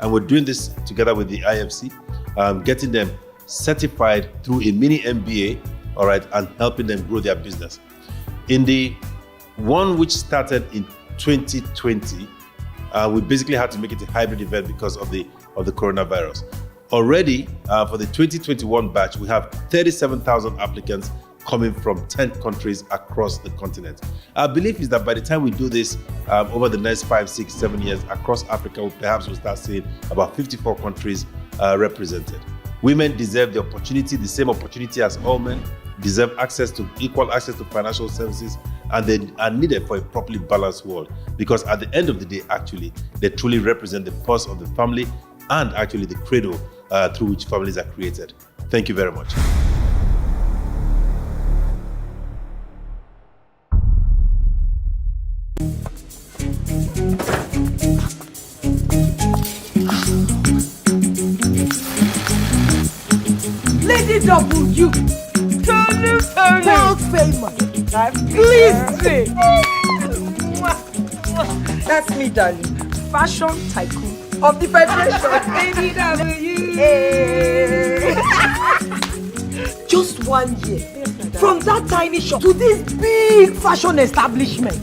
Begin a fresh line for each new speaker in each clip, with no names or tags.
And we're doing this together with the IFC, getting them certified through a mini MBA, all right, and helping them grow their business. In the one which started in 2020, we basically had to make it a hybrid event because of the coronavirus. Already, for the 2021 batch, we have 37,000 applicants coming from 10 countries across the continent. Our belief is that by the time we do this over the next 5, 6, 7 years across Africa, perhaps we'll start seeing about 54 countries represented. Women deserve the opportunity, the same opportunity as all men, deserve equal access to financial services, and they are needed for a properly balanced world. Because at the end of the day, actually, they truly represent the pulse of the family and actually the cradle through which families are created. Thank you very much.
Lady W, world famous, please say. That's me, darling. Fashion tycoon of the Federation. Lady W. Hey. Just 1 year, from that tiny shop to this big fashion establishment.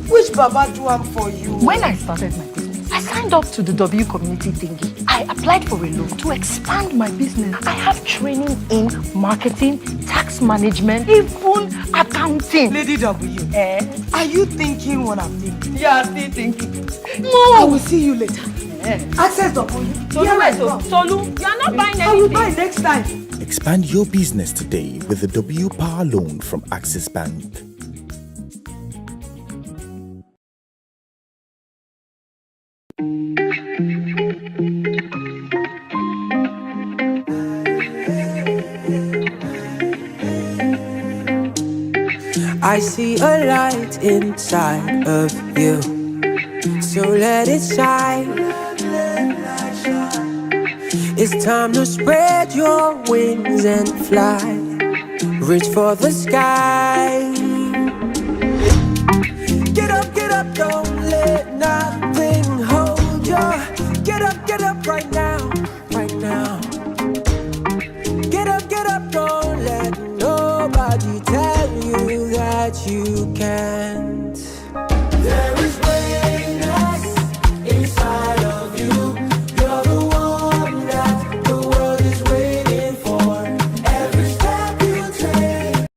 Which Baba do am for you?
When I started my business, I signed up to the W community thingy. I applied for a loan to expand my business. I have training in marketing, tax management, even accounting.
Lady W, are you thinking what I'm thinking?
Yeah, I'm still thinking.
No, I will see you later. Access W.
Tolu, you are not buying anything.
I will buy next time.
Expand your business today with the W Power Loan from Access Bank.
I see a light inside of you, so let it shine. It's time to spread your wings and fly. Reach for the sky. Get up, don't let nothing hold you. Get up right now, right now. Get up, don't let nobody tell you that you can't. There is greatness inside of you. You're the one that the world is waiting for. Every step you take.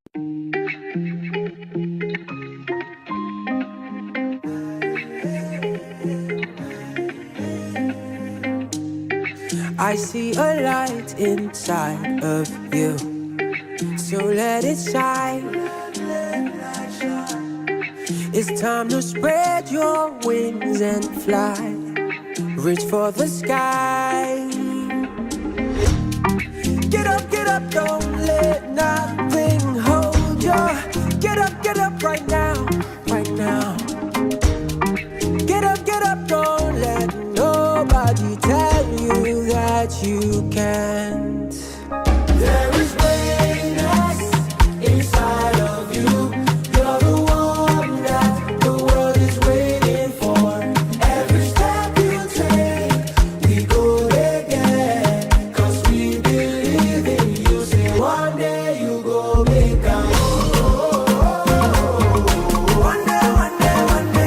I see a light inside of you, so let it shine. It's time to spread your wings and fly. Reach for the sky. Get up, don't let nothing hold you. Get up right now, right now. Get up, don't let nobody tell you that you can't. There is greatness inside of you. You're the one that the world is waiting for. Every step you take, we go again. 'Cause we believe in you. Say one day you go make a one day. One day you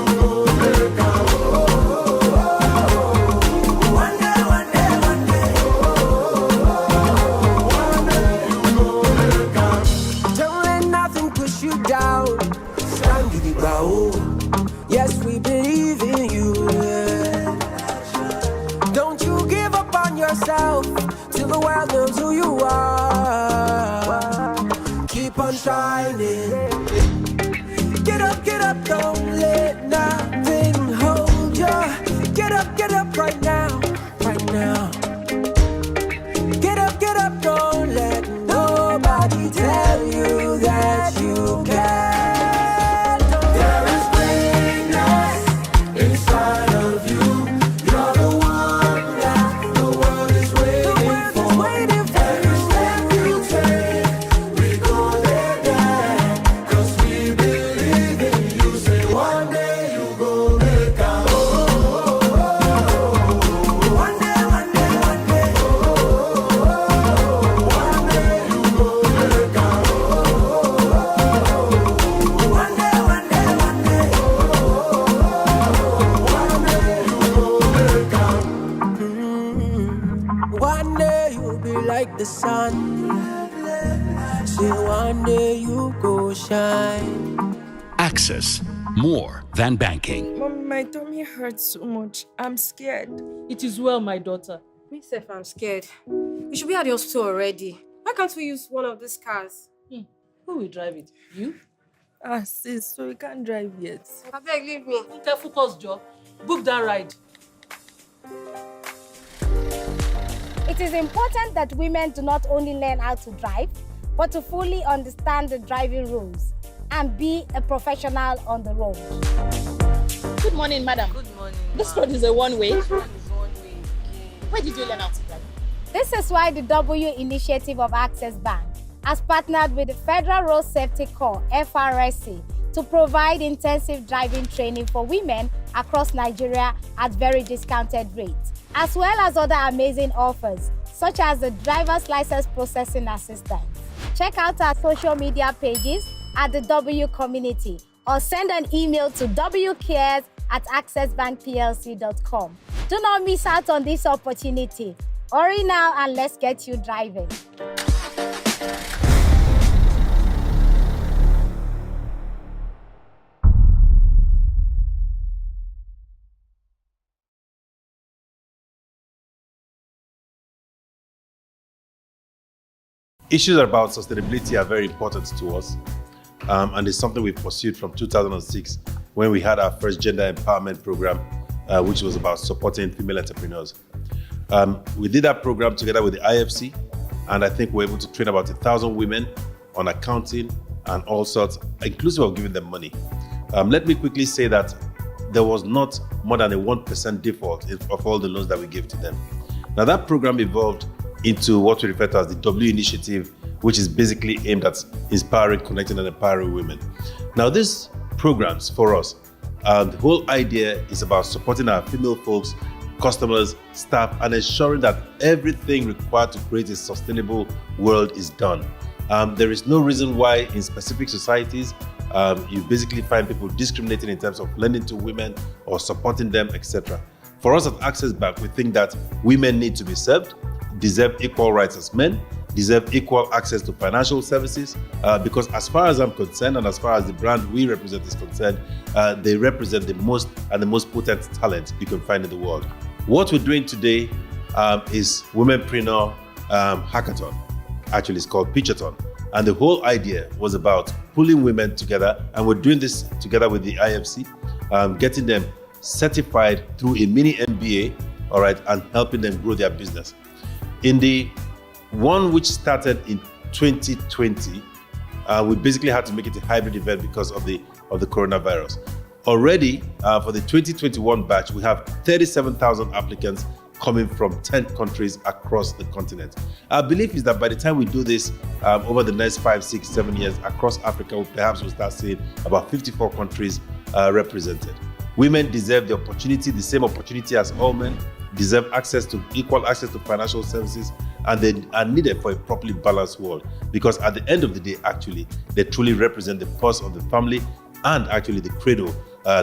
go make a Don't let nothing push you down. Stand with the bow. Yes, we believe in you. Yeah. Don't you give up on yourself till the world knows who you are. Keep on shining. Get up, don't let nothing hold you. Get up right now, right now. Get up, don't let nobody tell you that you can't. There is greatness the sun. Say one day you go shine.
Access, more than banking.
Mommy, my tummy hurts so much. I'm scared.
It is well, my daughter.
Me self, I'm scared. We should be at the hospital already. Why can't we use one of these cars?
Who will drive it? You?
Sis, so we can't drive yet.
I beg, leave me.
Focus, Joe. Book that ride.
It is important that women do not only learn how to drive, but to fully understand the driving rules and be a professional on the road.
Good morning, madam.
Good morning.
This road is a one-way.
This one is one way again.
Where did you learn how to drive?
This is why the W Initiative of Access Bank has partnered with the Federal Road Safety Corps, FRSC, to provide intensive driving training for women across Nigeria at very discounted rates, as well as other amazing offers, such as the driver's license processing assistance. Check out our social media pages at the W Community or send an email to wcares@accessbankplc.com. Do not miss out on this opportunity. Hurry now and let's get you driving.
Issues about sustainability are very important to us, and it's something we pursued from 2006 when we had our first gender empowerment program, which was about supporting female entrepreneurs. We did that program together with the IFC, and I think we're able to train about 1,000 women on accounting and all sorts, inclusive of giving them money. Let me quickly say that there was not more than a 1% default of all the loans that we gave to them. Now that program evolved into what we refer to as the W Initiative, which is basically aimed at inspiring, connecting, and empowering women. Now, these programs for us, the whole idea is about supporting our female folks, customers, staff, and ensuring that everything required to create a sustainable world is done. There is no reason why in specific societies you basically find people discriminating in terms of lending to women or supporting them, etc. For us at Access Bank, we think that women need to be served, deserve equal rights as men, deserve equal access to financial services, because as far as I'm concerned and as far as the brand we represent is concerned, they represent the most potent talent you can find in the world. What we're doing today is Womenpreneur Hackathon. Actually, it's called Pitchathon. And the whole idea was about pulling women together, and we're doing this together with the IFC, getting them certified through a mini MBA, all right, and helping them grow their business. In the one which started in 2020, we basically had to make it a hybrid event because of the coronavirus. Already, for the 2021 batch, we have 37,000 applicants coming from 10 countries across the continent. Our belief is that by the time we do this over the next 5, 6, 7 years across Africa, perhaps we'll start seeing about 54 countries represented. Women deserve the opportunity, the same opportunity as all men, deserve equal access to financial services, and they are needed for a properly balanced world, because at the end of the day, actually, they truly represent the pulse of the family and actually the cradle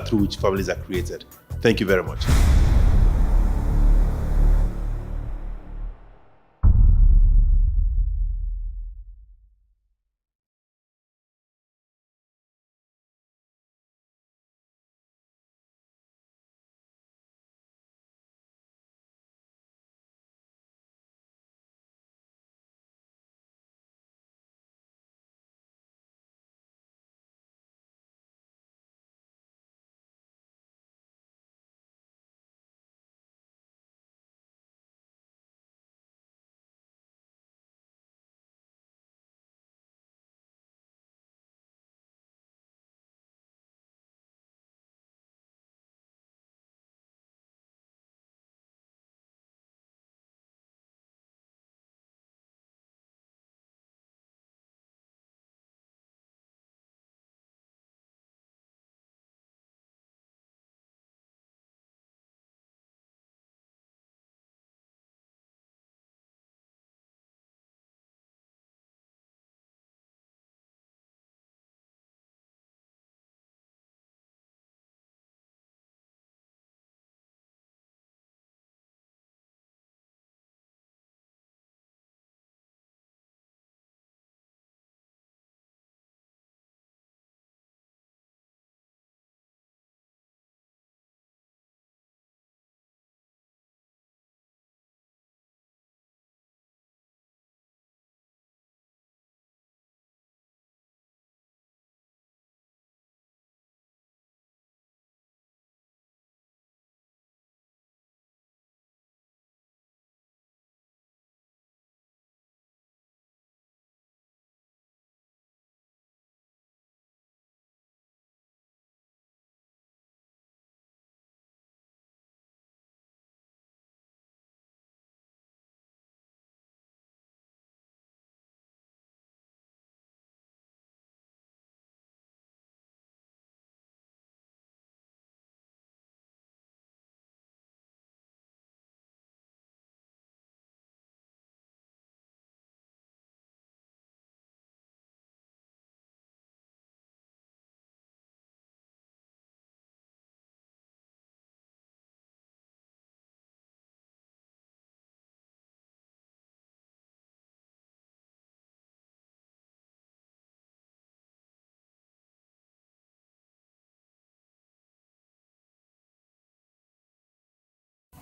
through which families are created. Thank you very much.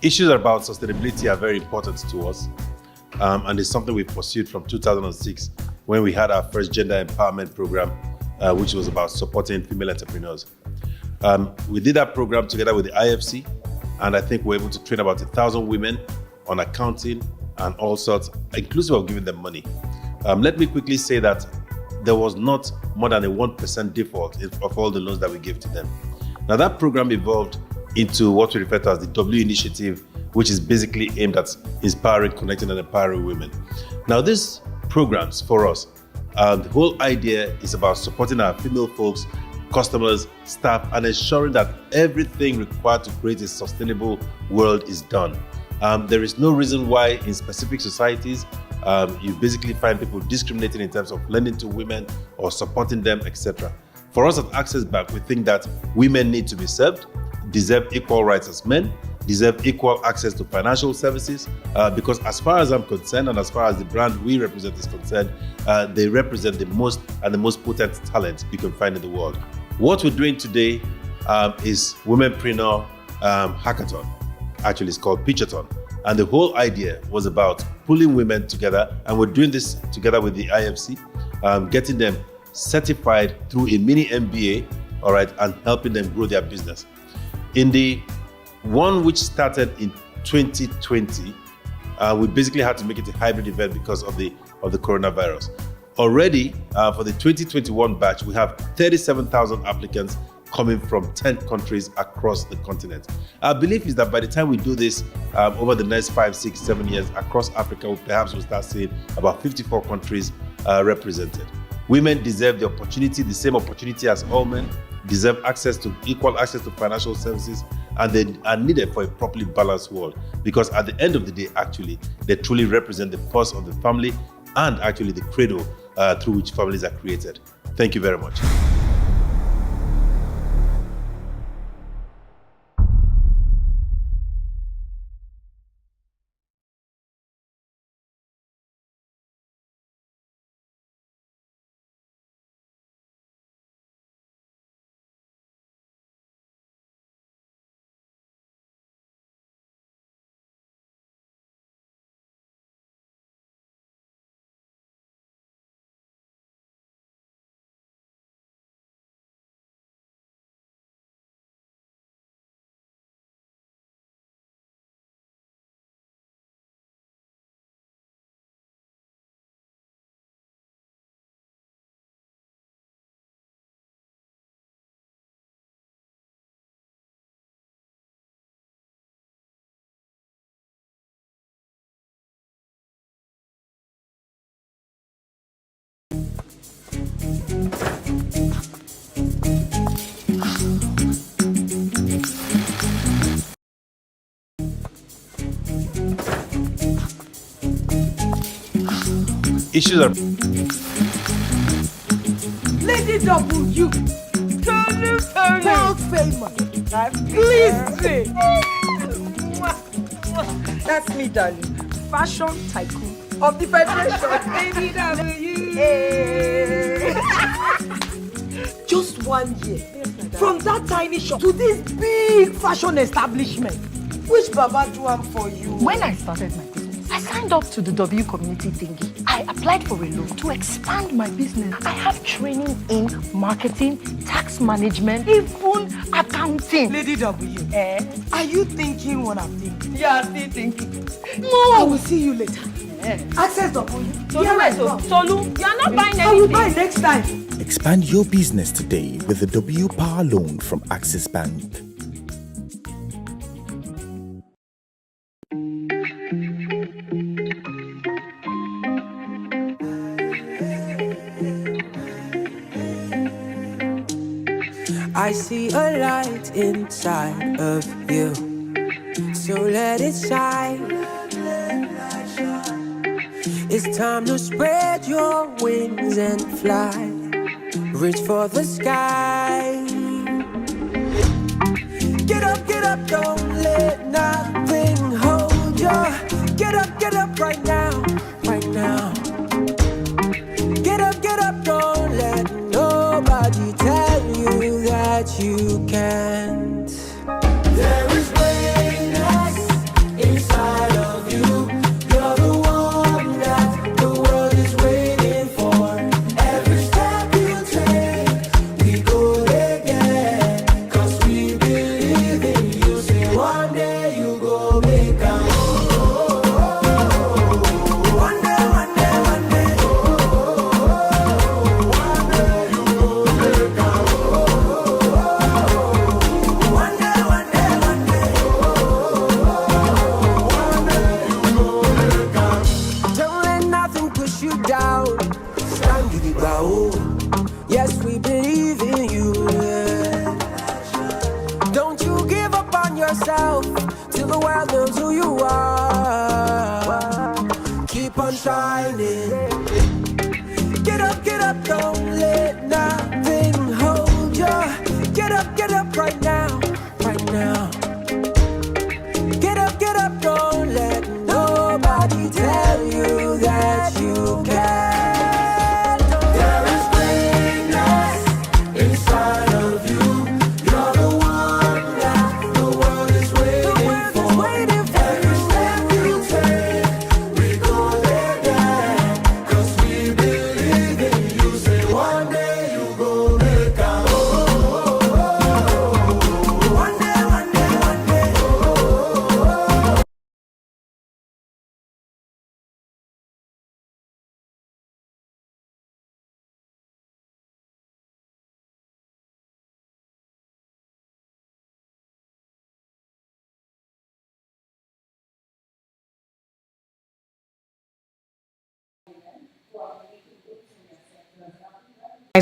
Issues about sustainability are very important to us, and it's something we pursued from 2006 when we had our first gender empowerment program, which was about supporting female entrepreneurs. We did that program together with the IFC, and I think we were able to train about 1,000 women on accounting and all sorts, inclusive of giving them money. Let me quickly say that there was not more than a 1% default of all the loans that we gave to them. Now that program evolved into what we refer to as the W initiative, which is basically aimed at inspiring, connecting, and empowering women. Now these programs for us, the whole idea is about supporting our female folks, customers, staff, and ensuring that everything required to create a sustainable world is done. There is no reason why in specific societies you basically find people discriminating in terms of lending to women or supporting them, etc. For us at Access Bank, we think that women need to be served, deserve equal rights as men, deserve equal access to financial services, because as far as I'm concerned and as far as the brand we represent is concerned, they represent the most potent talent you can find in the world. What we're doing today is Womenpreneur Hackathon. Actually, it's called Pitchathon. And the whole idea was about pulling women together, and we're doing this together with the IFC, getting them certified through a mini MBA, all right, and helping them grow their business. In the one which started in 2020, we basically had to make it a hybrid event because of the coronavirus. Already, for the 2021 batch, we have 37,000 applicants coming from 10 countries across the continent. Our belief is that by the time we do this over the next 5, 6, 7 years across Africa, perhaps we'll start seeing about 54 countries represented. Women deserve the opportunity, the same opportunity as all men, deserve equal access to financial services, and they are needed for a properly balanced world, because at the end of the day, actually, they truly represent the pulse of the family and actually the cradle through which families are created. Thank you very much. Issues are
Lady W, world famous. Please say. That's me, darling. Fashion tycoon of the Federation. Lady W. Hey. Just 1 year. From that tiny shop to this big fashion establishment. Which Baba do am for you?
When I started my business, I signed up to the W community thingy. I applied for a loan to expand my business. I have training in marketing, tax management, even accounting.
Lady W, are you thinking what I'm thinking?
Yeah, I'm still thinking.
I will see you later. Access W.
Tolu, you're not buying anything.
I will buy next time.
Expand your business today with the W Power Loan from Access Bank.
I see a light inside of you, so let it shine. It's time to spread your wings and fly. Reach for the sky. Get up, don't let nothing hold you. Get up right now, right now. Get up, don't let nobody tell you that you can't. There is greatness yourself till the world knows who you are. Keep on shining. Get up, don't let nothing hold you. Get up right now, right now. Get up, don't let nobody tell you that you can't. There is greatness inside of you. You're the one that the world is waiting for. Every step you take, we go there, yeah. 'Cause we believe in you. Say one day you go make out. One day, one day, one day.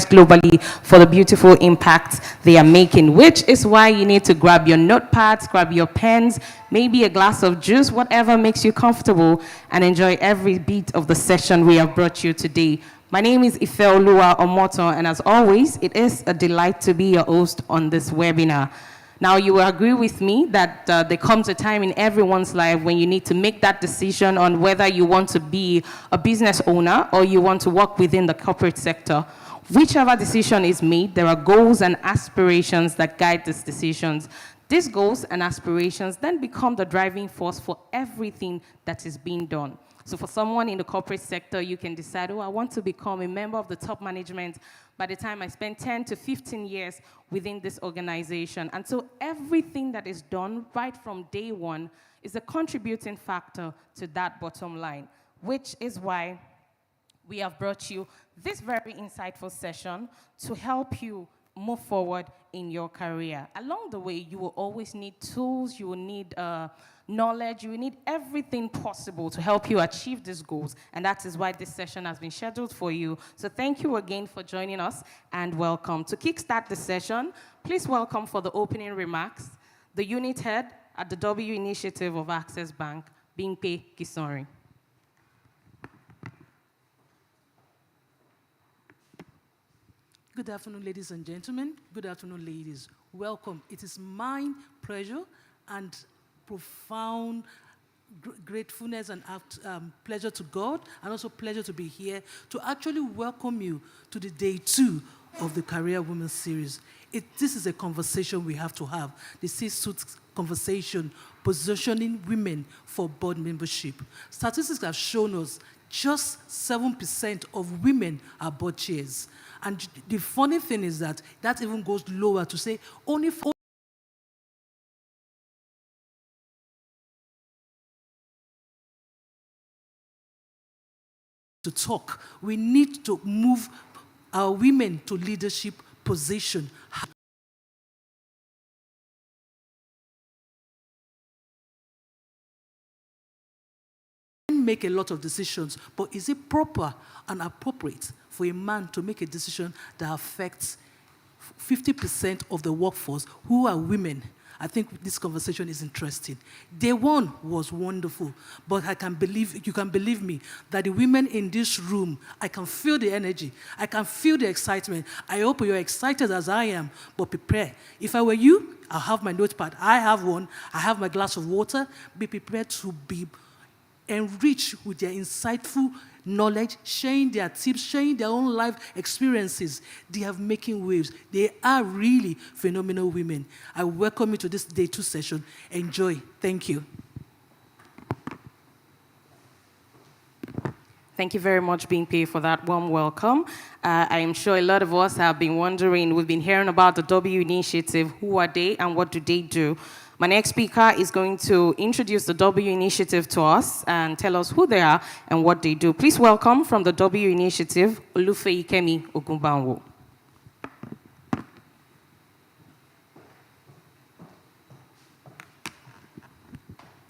Globally for the beautiful impact they are making, which is why you need to grab your notepads, grab your pens, maybe a glass of juice, whatever makes you comfortable, and enjoy every bit of the session we have brought you today. My name is Ifeoluwa Omoto, and as always, it is a delight to be your host on this webinar. Now, you will agree with me that there comes a time in everyone's life when you need to make that decision on whether you want to be a business owner or you want to work within the corporate sector. Whichever decision is made, there are goals and aspirations that guide these decisions. These goals and aspirations then become the driving force for everything that is being done. So for someone in the corporate sector, you can decide, oh, I want to become a member of the top management by the time I spend 10 to 15 years within this organization. And so everything that is done right from day one is a contributing factor to that bottom line, which is why we have brought you this very insightful session to help you move forward in your career. Along the way, you will always need tools, you will need knowledge, you will need everything possible to help you achieve these goals. And that is why this session has been scheduled for you. So thank you again for joining us and welcome. To kickstart the session, please welcome for the opening remarks, the unit head at the W Initiative of Access Bank, Bimpe Kisori.
Good afternoon, ladies and gentlemen. Good afternoon, ladies. Welcome. It is my pleasure and profound gratefulness and pleasure to God, and also pleasure to be here to actually welcome you to the day 2 of the Career Women series. This is a conversation we have to have. The C-suite conversation, positioning women for board membership. Statistics have shown us just 7% of women are board chairs. And the funny thing is that even goes lower to say only to talk. We need to move our women to leadership position. Make a lot of decisions, but is it proper and appropriate for a man to make a decision that affects 50% of the workforce who are women? I think this conversation is interesting. Day 1 was wonderful, but you can believe me that the women in this room, I can feel the energy. I can feel the excitement. I hope you're excited as I am, but prepare. If I were you, I'll have my notepad. I have one. I have my glass of water. Be prepared to be enriched with their insightful knowledge, sharing their tips, sharing their own life experiences. They are making waves. They are really phenomenal women. I welcome you to this day 2 session. Enjoy. Thank you.
Thank you very much, Bimpe, for that warm welcome. I am sure a lot of us have been wondering, we've been hearing about the W Initiative. Who are they and what do they do? My next speaker is going to introduce the W Initiative to us and tell us who they are and what they do. Please welcome from the W Initiative, Olufeyikemi Ogunbanwo.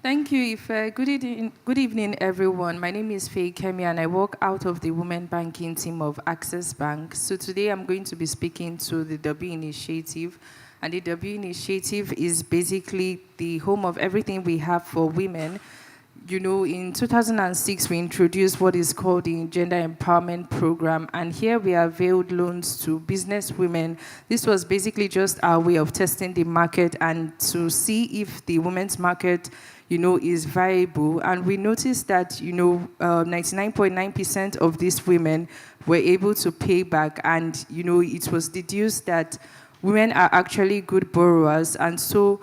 Thank you, Ife. Good evening, everyone. My name is Feyikemi, and I work out of the Women Banking team of Access Bank. So today I'm going to be speaking to the W Initiative
And the W Initiative is basically the home of everything we have for women. You know, in 2006, we introduced what is called the Gender Empowerment Program, and here we availed loans to business women. This was basically just our way of testing the market and to see if the women's market, you know, is viable. And we noticed that, you know, 99.9% of these women were able to pay back, and, you know, it was deduced that women are actually good borrowers. And so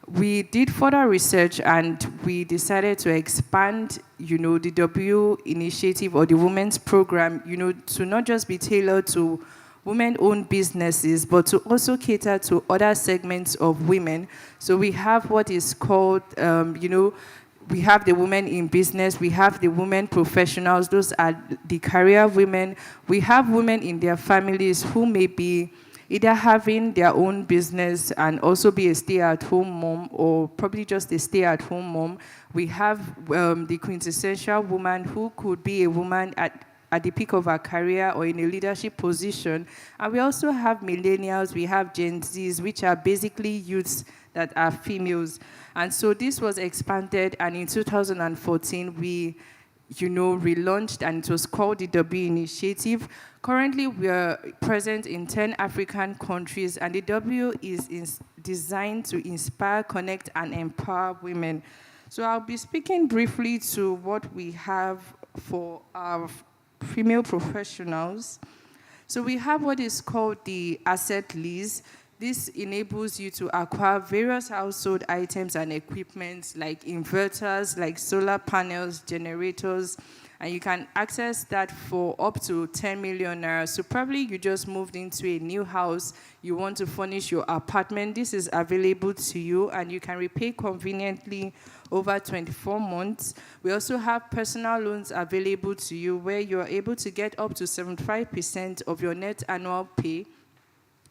we did further research and we decided to expand, you know, the W Initiative or the Women's Program, you know, to not just be tailored to women-owned businesses, but to also cater to other segments of women. So we have what is called, you know, we have the women in business, we have the women professionals, those are the career women. We have women in their families who may be either having their own business and also be a stay-at-home mom, or probably just a stay-at-home mom. We have the quintessential woman who could be a woman at the peak of her career or in a leadership position. And we also have millennials, we have Gen Zs, which are basically youths that are females. And so this was expanded, and in 2014, we, you know, relaunched, and it was called the W Initiative. Currently, we are present in 10 African countries, and the W is designed to inspire, connect, and empower women. So I'll be speaking briefly to what we have for our female professionals. So we have what is called the asset lease. This enables you to acquire various household items and equipment like inverters, like solar panels, generators, and you can access that for up to 10 million naira. So probably you just moved into a new house, you want to furnish your apartment, this is available to you, and you can repay conveniently over 24 months. We also have personal loans available to you where you are able to get up to 75% of your net annual pay,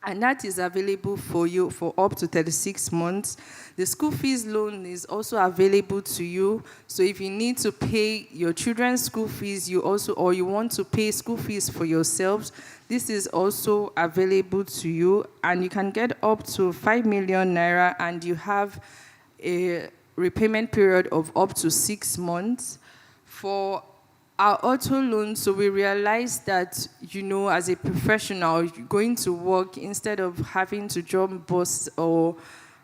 and that is available for you for up to 36 months. The school fees loan is also available to you. So if you need to pay your children's school fees, or you want to pay school fees for yourselves, this is also available to you. And you can get up to 5 million naira, and you have a repayment period of up to 6 months. For our auto loan, so we realized that, you know, as a professional, going to work, instead of having to jump bus or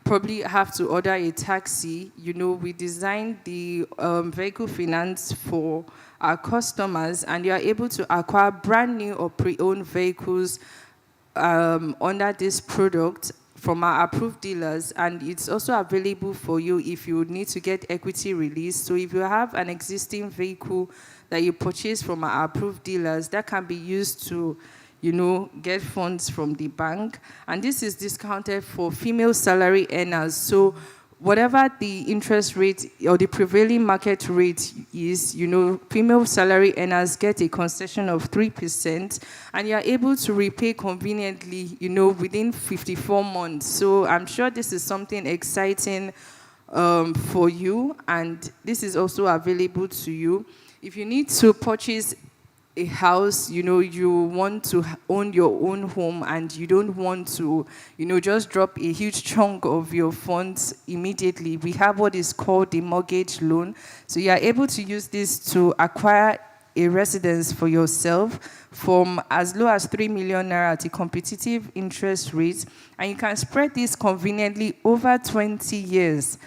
probably have to order a taxi, you know, we designed the vehicle finance for our customers, and you are able to acquire brand new or pre-owned vehicles under this product from our approved dealers, and it's also available for you if you need to get equity release. So if you have an existing vehicle that you purchase from our approved dealers, that can be used to, you know, get funds from the bank. And this is discounted for female salary earners. So whatever the interest rate or the prevailing market rate is, you know, female salary earners get a concession of 3%, and you're able to repay conveniently, you know, within 54 months. So I'm sure this is something exciting for you, and this is also available to you. If you need to purchase a house, you know, you want to own your own home and you don't want to, you know, just drop a huge chunk of your funds immediately, we have what is called the mortgage loan. So you are able to use this to acquire a residence for yourself from as low as 3 million naira at a competitive interest rate, and you can spread this conveniently over 20 years.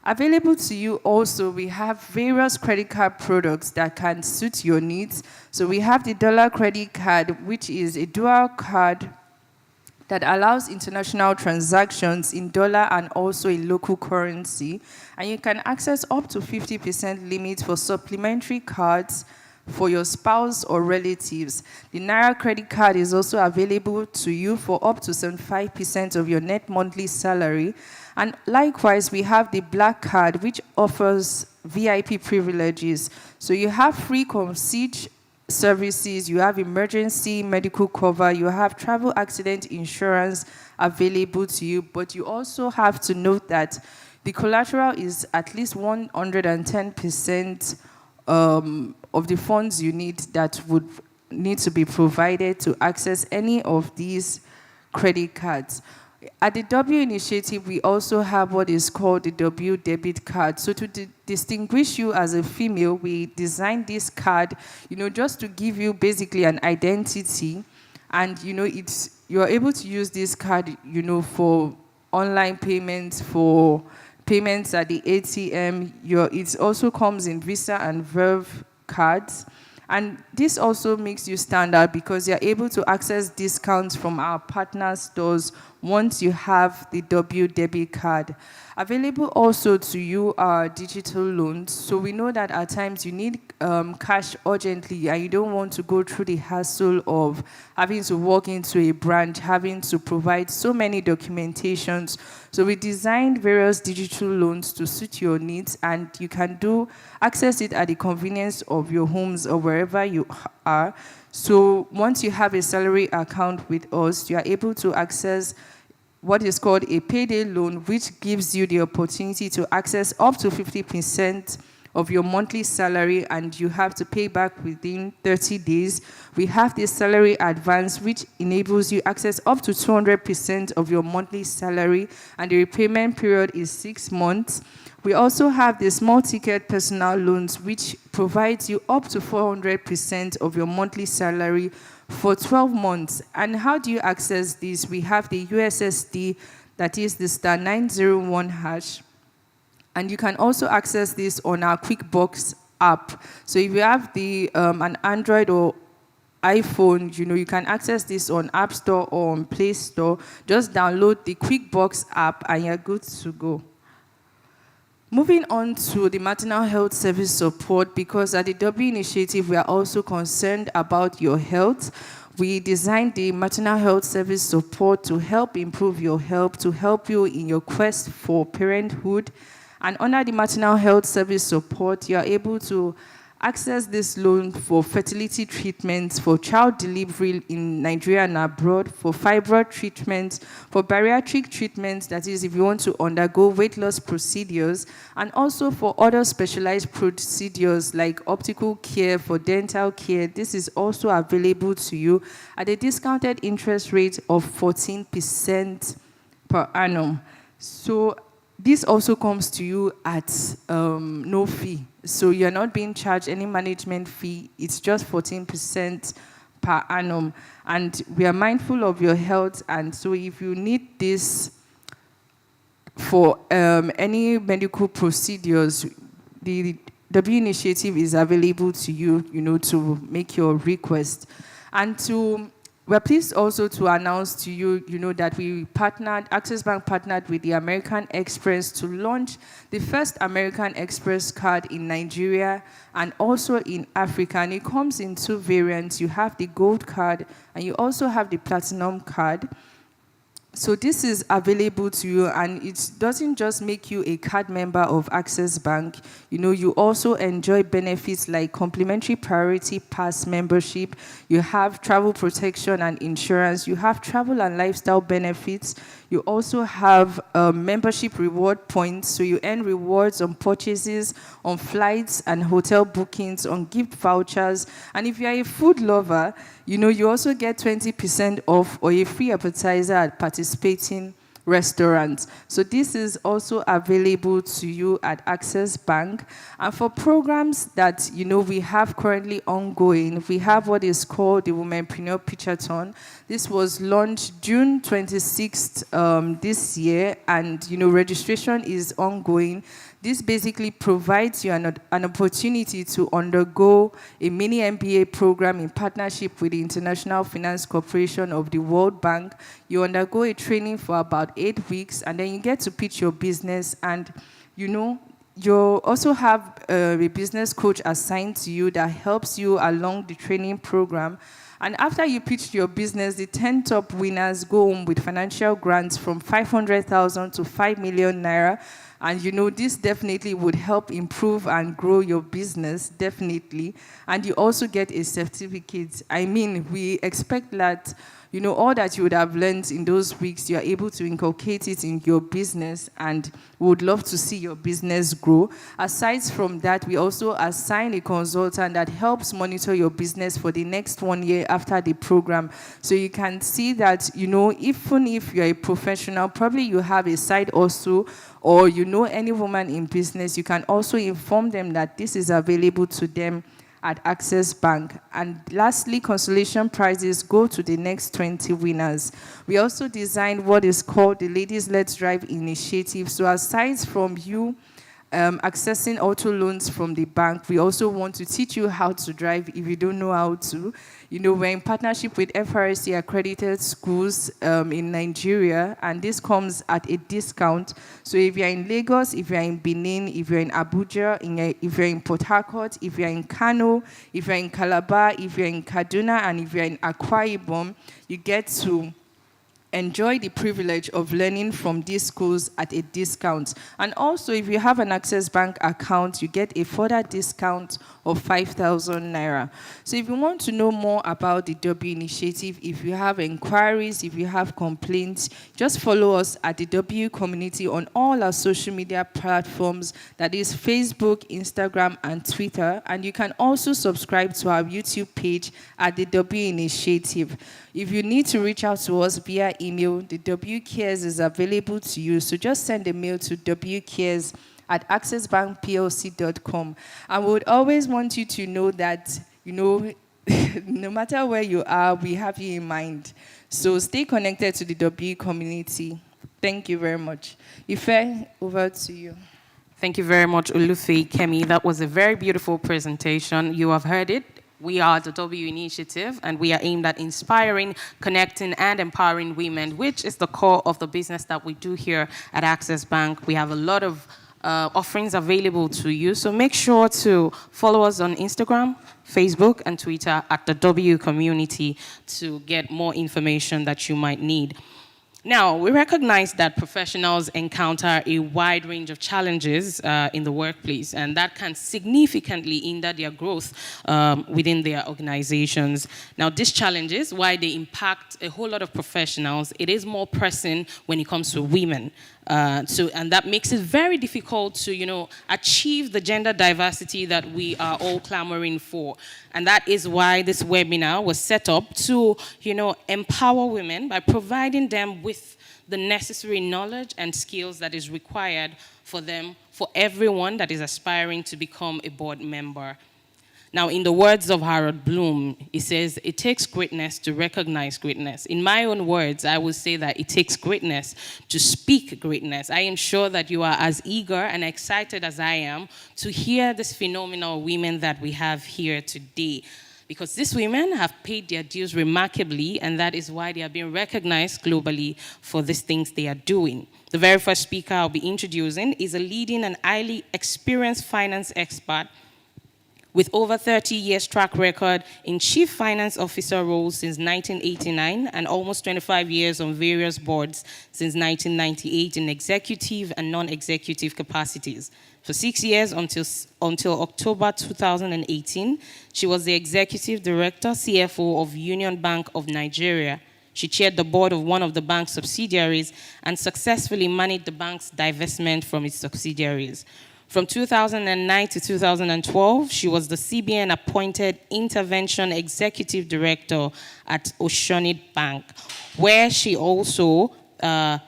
Available to you also, we have various credit card products that can suit your needs. So we have the dollar credit card, which is a dual card that allows international transactions in dollar and also in local currency. And you can access up to 50% limit for supplementary cards for your spouse or relatives. The Naira credit card is also available to you for up to 75% of your net monthly salary. And likewise, we have the Black card, which offers VIP privileges. So you have free concierge services, you have emergency medical cover, you have travel accident insurance available to you, but you also have to note that the collateral is at least 110% of the funds you need that would need to be provided to access any of these credit cards. At the W initiative, we also have what is called the W debit card. So to distinguish you as a female, we designed this card, just to give you basically an identity. And, you're able to use this card, for online payments, for payments at the ATM. It also comes in Visa and Verve cards. And this also makes you stand out because you're able to access discounts from our partner stores once you have the W debit card. Available also to you are digital loans. So we know that at times you need cash urgently and you don't want to go through the hassle of having to walk into a branch, having to provide so many documentations. So we designed various digital loans to suit your needs, and you can access it at the convenience of your homes or wherever you are. So once you have a salary account with us, you are able to access what is called a payday loan, which gives you the opportunity to access up to 50% of your monthly salary, and you have to pay back within 30 days. We have the salary advance, which enables you access up to 200% of your monthly salary, and the repayment period is 6 months. We also have the small ticket personal loans, which provides you up to 400% of your monthly salary for 12 months. And how do you access this? We have the USSD, that is the *901#. And you can also access this on our QuickBooks app. So if you have an Android or iPhone, you can access this on App Store or on Play Store. Just download the QuickBooks app and you're good to go. Moving on to the maternal health service support, because at the W initiative, we are also concerned about your health. We designed the maternal health service support to help improve your health, to help you in your quest for parenthood. And under the maternal health service support, you are able to access this loan for fertility treatments, for child delivery in Nigeria and abroad, for fibroid treatments, for bariatric treatments, that is if you want to undergo weight loss procedures, and also for other specialized procedures like optical care, for dental care. This is also available to you at a discounted interest rate of 14% per annum. So this also comes to you at no fee. So you're not being charged any management fee. It's just 14% per annum. And we are mindful of your health. And so if you need this for any medical procedures, the W initiative is available to you, to make your request. And we're pleased also to announce to you, that Access Bank partnered with the American Express to launch the first American Express card in Nigeria and also in Africa. And it comes in 2 variants. You have the gold card and you also have the platinum card. So this is available to you, and it doesn't just make you a card member of Access Bank. You also enjoy benefits like complimentary priority pass membership. You have travel protection and insurance. You have travel and lifestyle benefits. You also have membership reward points, so you earn rewards on purchases, on flights and hotel bookings, on gift vouchers. And if you're a food lover, you also get 20% off or a free appetizer at participating restaurants. So this is also available to you at Access Bank. And for programs that, we have currently ongoing, we have what is called the Womenpreneur Pitchathon. This was launched June 26th this year, and, registration is ongoing. This basically provides you an opportunity to undergo a mini MBA program in partnership with the International Finance Corporation of the World Bank. You undergo a training for about 8 weeks, and then you get to pitch your business. And, you also have a business coach assigned to you that helps you along the training program. And after you pitch your business, the 10 top winners go home with financial grants from 500,000 to 5 million naira. And this definitely would help improve and grow your business, definitely. And you also get a certificate. We expect that, you know, all that you would have learned in those weeks, you are able to inculcate it in your business, and we would love to see your business grow. Aside from that, we also assign a consultant that helps monitor your business for the next 1 year after the program. So you can see that, you know, even if you're a professional, probably you have a side also, or you know any woman in business, you can also inform them that this is available to them at Access Bank. And lastly, consolation prizes go to the next 20 winners. We also designed what is called the Ladies Let's Drive initiative. So aside from you accessing auto loans from the bank, we also want to teach you how to drive if you don't know how to. You know, we're in partnership with FRC accredited schools in Nigeria, and this comes at a discount. So if you're in Lagos, if you're in Benin, if you're in Abuja, if you're in Port Harcourt, if you're in Kano, if you're in Calabar, if you're in Kaduna, and if you're in Akwa Ibom, you get to enjoy the privilege of learning from these schools at a discount. And also, if you have an Access Bank account, you get a further discount of 5,000 naira. So if you want to know more about the W initiative, if you have inquiries, if you have complaints, just follow us at the W community on all our social media platforms, that is Facebook, Instagram, and Twitter. And you can also subscribe to our YouTube page at the W initiative. If you need to reach out to us via email, the W Cares is available to you. So just send a mail to wcares@accessbankplc.com. And we would always want you to know that, you know, no matter where you are, we have you in mind. So stay connected to the W community. Thank you very much. Ife, over to you.
Thank you very much, Olufe Kemi. That was a very beautiful presentation. You have heard it. We are the W Initiative, and we are aimed at inspiring, connecting, and empowering women, which is the core of the business that we do here at Access Bank. We have a lot of offerings available to you, so make sure to follow us on Instagram, Facebook, and Twitter at the W Community to get more information that you might need. Now, we recognize that professionals encounter a wide range of challenges in the workplace, and that can significantly hinder their growth within their organizations. Now, these challenges, while they impact a whole lot of professionals, it is more pressing when it comes to women. And that makes it very difficult to, you know, achieve the gender diversity that we are all clamoring for. And that is why this webinar was set up to, you know, empower women by providing them with the necessary knowledge and skills that is required for them, for everyone that is aspiring to become a board member. Now, in the words of Harold Bloom, he says, it takes greatness to recognize greatness. In my own words, I would say that it takes greatness to speak greatness. I am sure that you are as eager and excited as I am to hear these phenomenal women that we have here today. Because these women have paid their dues remarkably, and that is why they are being recognized globally for these things they are doing. The very first speaker I'll be introducing is a leading and highly experienced finance expert with over 30 years track record in chief finance officer roles since 1989 and almost 25 years on various boards since 1998 in executive and non-executive capacities. For 6 years until October 2018, she was the executive director, CFO of Union Bank of Nigeria. She chaired the board of one of the bank's subsidiaries and successfully managed the bank's divestment from its subsidiaries. From 2009 to 2012, she was the CBN-appointed Intervention Executive Director at Oceanic Bank, where she also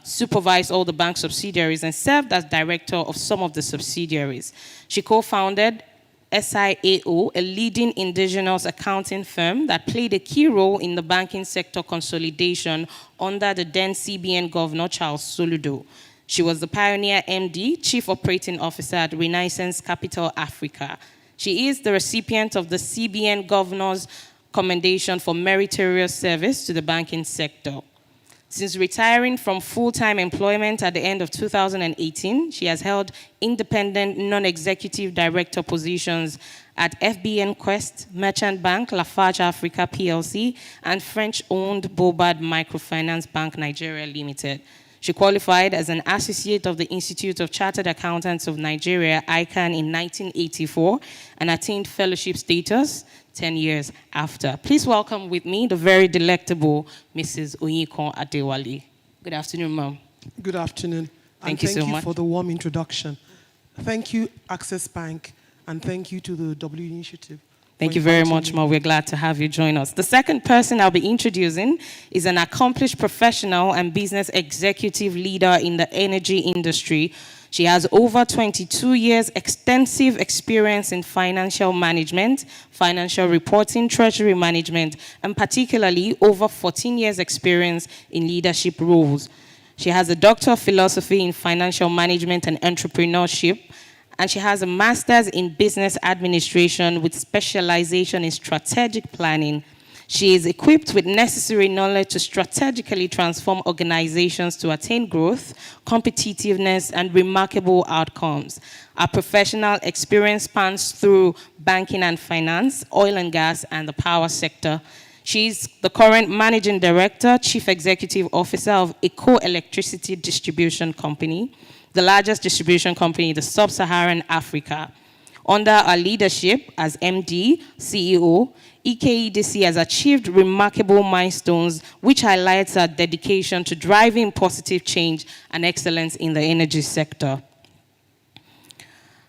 supervised all the bank subsidiaries and served as director of some of the subsidiaries. She co-founded SIAO, a leading indigenous accounting firm that played a key role in the banking sector consolidation under the then CBN Governor Charles Soludo. She was the pioneer MD, Chief Operating Officer at Renaissance Capital Africa. She is the recipient of the CBN Governor's Commendation for Meritorious Service to the banking sector. Since retiring from full-time employment at the end of 2018, she has held independent non-executive director positions at FBN Quest, Merchant Bank, Lafarge Africa PLC, and French-owned Bobad Microfinance Bank Nigeria Limited. She qualified as an associate of the Institute of Chartered Accountants of Nigeria, ICANN, in 1984 and attained fellowship status 10 years after. Please welcome with me the very delectable Mrs. Oyinkan Adewale. Good afternoon, ma'am.
Good afternoon.
Thank you so much
for the warm introduction. Thank you, Access Bank, and thank you to the W Initiative.
Thank you very much, Ma. We're glad to have you join us. The second person I'll be introducing is an accomplished professional and business executive leader in the energy industry. She has over 22 years extensive experience in financial management, financial reporting, treasury management, and particularly over 14 years experience in leadership roles. She has a Doctor of Philosophy in Financial Management and Entrepreneurship, and she has a Master's in Business Administration with specialization in strategic planning. She is equipped with necessary knowledge to strategically transform organizations to attain growth, competitiveness, and remarkable outcomes. Her professional experience spans through banking and finance, oil and gas, and the power sector. She's the current Managing Director, Chief Executive Officer of Eco Electricity Distribution Company, the largest distribution company in the sub-Saharan Africa. Under her leadership as MD, CEO, EKEDC has achieved remarkable milestones, which highlights her dedication to driving positive change and excellence in the energy sector.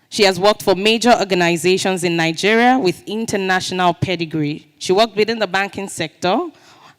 She has worked for major organizations in Nigeria with international pedigree. She worked within the banking sector,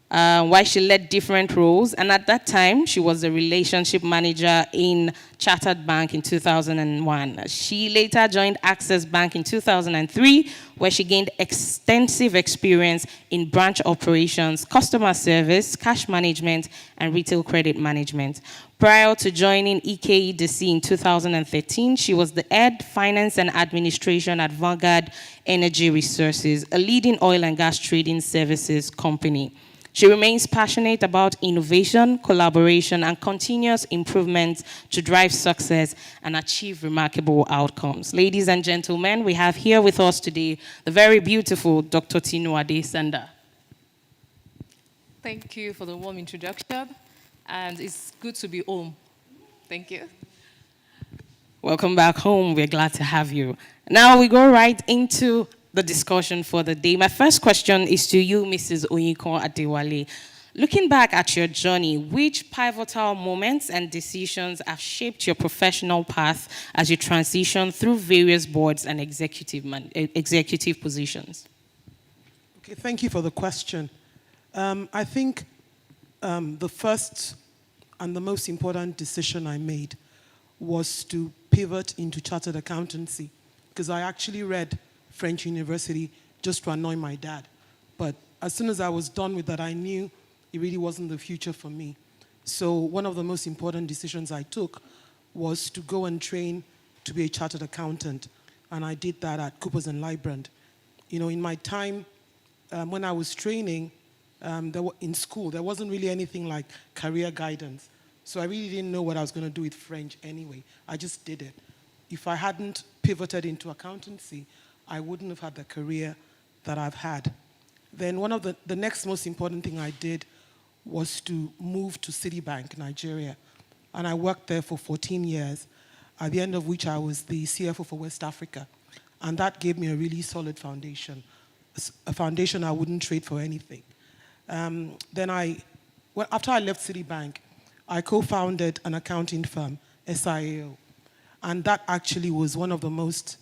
while she led different roles, and at that time, she was a relationship manager in Chartered Bank in 2001. She later joined Access Bank in 2003, where she gained extensive experience in branch operations, customer service, cash management, and retail credit management. Prior to joining EKEDC in 2013, she was the head finance and administration at Vanguard Energy Resources, a leading oil and gas trading services company. She remains passionate about innovation, collaboration, and continuous improvement to drive success and achieve remarkable outcomes. Ladies and gentlemen, we have here with us today the very beautiful Dr. Tinuade Sanda.
Thank you for the warm introduction, and it's good to be home. Thank you.
Welcome back home. We're glad to have you. Now we go right into the discussion for the day. My first question is to you, Mrs. Oyinkan Adewale. Looking back at your journey, which pivotal moments and decisions have shaped your professional path as you transition through various boards and executive positions?
Okay, thank you for the question. I think the first and the most important decision I made was to pivot into chartered accountancy, because I actually read French University just to annoy my dad. But as soon as I was done with that, I knew it really wasn't the future for me. So one of the most important decisions I took was to go and train to be a chartered accountant. And I did that at Coopers & Lybrand. You know, in my time, when I was training in school, there wasn't really anything like career guidance. So I really didn't know what I was going to do with French anyway. I just did it. If I hadn't pivoted into accountancy, I wouldn't have had the career that I've had. Then one of the next most important thing I did was to move to Citibank, Nigeria. And I worked there for 14 years, at the end of which I was the CFO for West Africa. And that gave me a really solid foundation, a foundation I wouldn't trade for anything. After I left Citibank, I co-founded an accounting firm, SIAO. And that actually was one of the most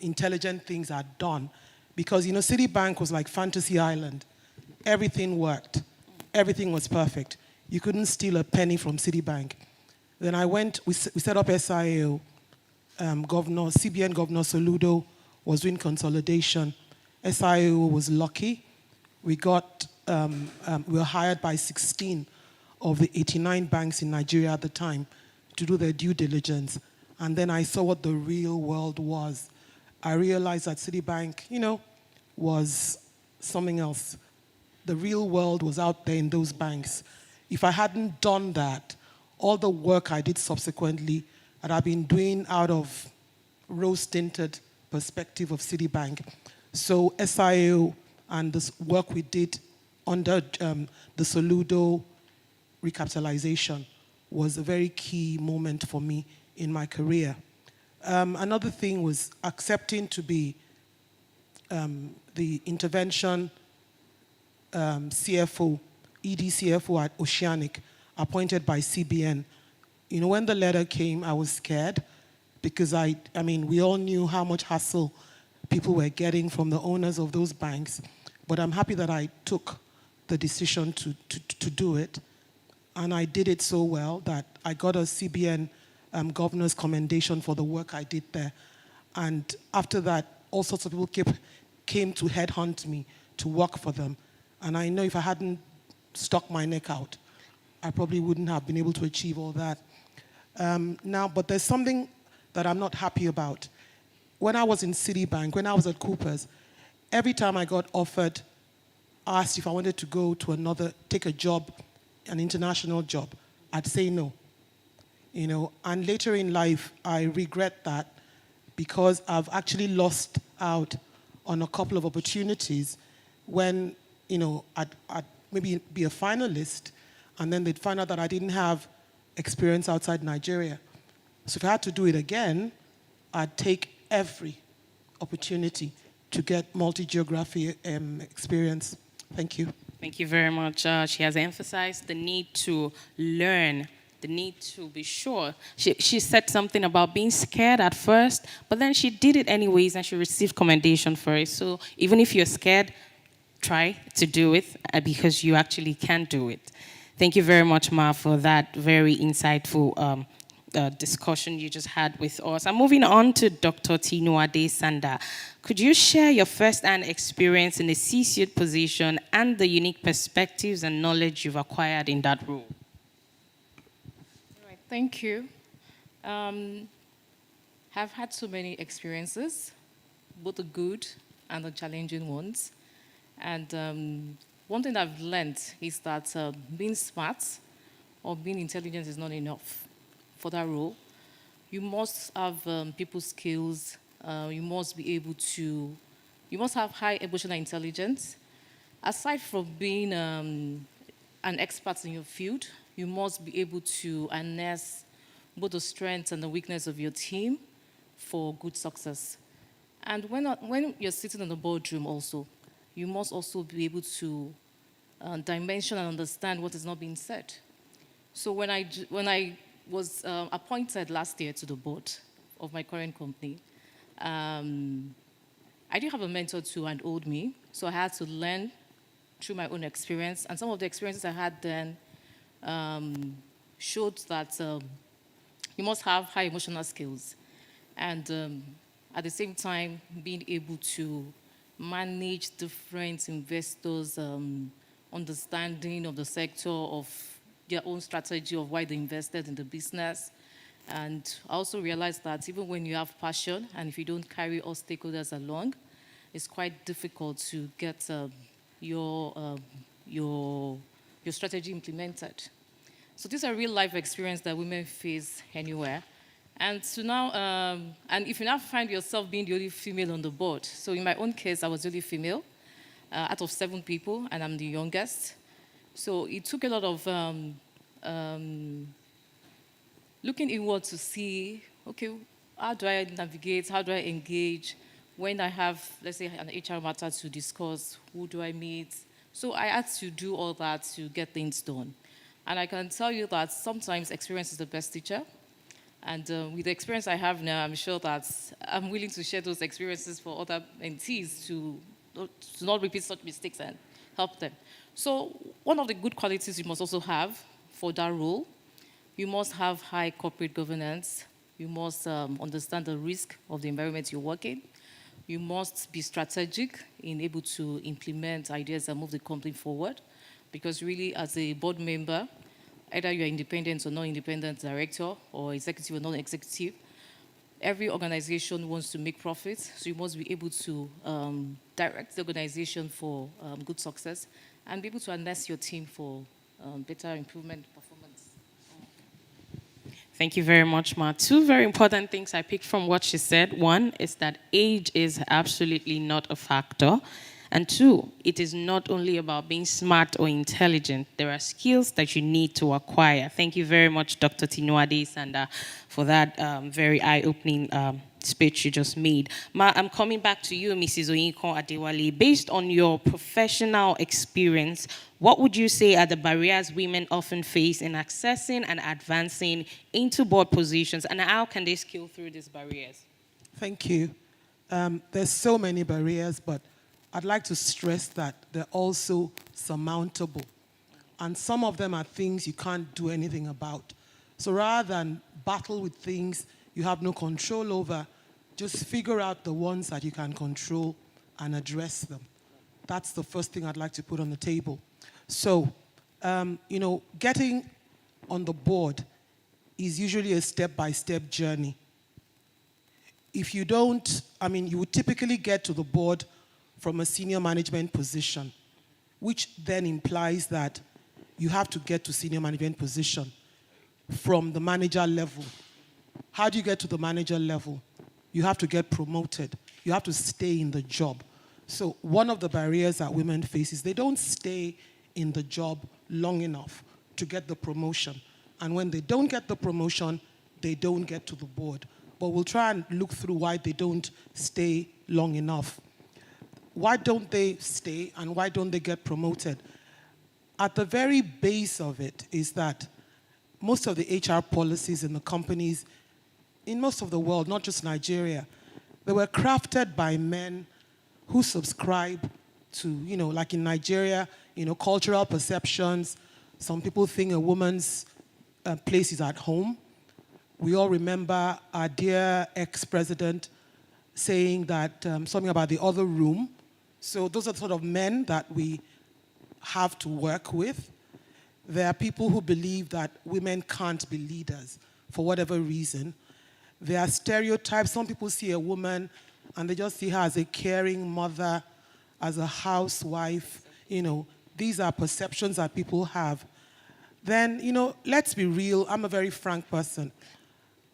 intelligent things I'd done, because, you know, Citibank was like Fantasy Island. Everything worked. Everything was perfect. You couldn't steal a penny from Citibank. Then we set up SIAO. CBN Governor Soludo was doing consolidation. SIAO was lucky. We were hired by 16 of the 89 banks in Nigeria at the time to do their due diligence. And then I saw what the real world was. I realized that Citibank, you know, was something else. The real world was out there in those banks. If I hadn't done that, all the work I did subsequently that I've been doing out of rose-tinted perspective of Citibank. So SIO and this work we did under the Soludo recapitalization was a very key moment for me in my career. Another thing was accepting to be the intervention CFO, ED CFO at Oceanic, appointed by CBN. You know, when the letter came, I was scared because I mean, we all knew how much hassle people were getting from the owners of those banks, but I'm happy that I took the decision to do it. And I did it so well that I got a CBN governor's commendation for the work I did there. And after that, all sorts of people came to headhunt me to work for them. And I know if I hadn't stuck my neck out, I probably wouldn't have been able to achieve all that. But there's something that I'm not happy about. When I was in Citibank, when I was at Coopers, every time I got offered, asked if I wanted to go to take a job, an international job, I'd say no. You know, and later in life, I regret that because I've actually lost out on a couple of opportunities when, you know, I'd maybe be a finalist, and then they'd find out that I didn't have experience outside Nigeria. So if I had to do it again, I'd take every opportunity to get multi-geography experience. Thank you.
Thank you very much. She has emphasized the need to learn, the need to be sure. She said something about being scared at first, but then she did it anyways and she received commendation for it. So even if you're scared, try to do it because you actually can do it. Thank you very much, Ma, for that very insightful discussion you just had with us. I'm moving on to Dr. Tinuade Sanda. Could you share your first-hand experience in a C-suite position and the unique perspectives and knowledge you've acquired in that role?
All right, thank you. I've had so many experiences, both the good and the challenging ones. And one thing I've learned is that being smart or being intelligent is not enough for that role. You must have people skills. You must be able to, you must have high emotional intelligence. Aside from being an expert in your field, you must be able to harness both the strengths and the weakness of your team for good success. And when you're sitting in the boardroom also, you must also be able to dimension and understand what is not being said. So when I was appointed last year to the board of my current company, I did have a mentor to handhold me, so I had to learn through my own experience. And some of the experiences I had then showed that you must have high emotional skills. And at the same time, being able to manage different investors' understanding of the sector, of their own strategy of why they invested in the business. And I also realized that even when you have passion and if you don't carry all stakeholders along, it's quite difficult to get your strategy implemented. So these are real life experience that women face anywhere. And so now, and if you now find yourself being the only female on the board, so in my own case, I was the only female out of 7 people, and I'm the youngest. So it took a lot of looking inward to see, okay, how do I navigate, how do I engage when I have, let's say, an HR matter to discuss, who do I meet? So I had to do all that to get things done. And I can tell you that sometimes experience is the best teacher. And with the experience I have now, I'm sure that I'm willing to share those experiences for other mentees to not repeat such mistakes and help them. So one of the good qualities you must also have for that role, you must have high corporate governance. You must understand the risk of the environment you work in. You must be strategic in able to implement ideas and move the company forward. Because really, as a board member, either you're independent or non-independent director or executive or non-executive, every organization wants to make profits, so you must be able to direct the organization for good success and be able to harness your team for better improvement performance.
Thank you very much, Ma. 2 very important things I picked from what she said. One is that age is absolutely not a factor. And two, it is not only about being smart or intelligent. There are skills that you need to acquire. Thank you very much, Dr. Tinuade Sanda, for that very eye-opening speech you just made. I'm coming back to you, Mrs. Oyinkan Adewale. Based on your professional experience, what would you say are the barriers women often face in accessing and advancing into board positions, and how can they scale through these barriers?
Thank you. There's so many barriers, but I'd like to stress that they're also surmountable. And some of them are things you can't do anything about. So rather than battle with things you have no control over, just figure out the ones that you can control and address them. That's the first thing I'd like to put on the table. So, getting on the board is usually a step-by-step journey. If you don't, you would typically get to the board from a senior management position, which then implies that you have to get to senior management position from the manager level. How do you get to the manager level? You have to get promoted. You have to stay in the job. So one of the barriers that women face is they don't stay in the job long enough to get the promotion. And when they don't get the promotion, they don't get to the board. But we'll try and look through why they don't stay long enough. Why don't they stay and why don't they get promoted? At the very base of it is that most of the HR policies in the companies in most of the world, not just Nigeria, they were crafted by men who subscribe to, like in Nigeria, cultural perceptions. Some people think a woman's place is at home. We all remember our dear ex-president saying that something about the other room. So those are the sort of men that we have to work with. There are people who believe that women can't be leaders for whatever reason. There are stereotypes. Some people see a woman and they just see her as a caring mother, as a housewife. These are perceptions that people have. Then, let's be real. I'm a very frank person.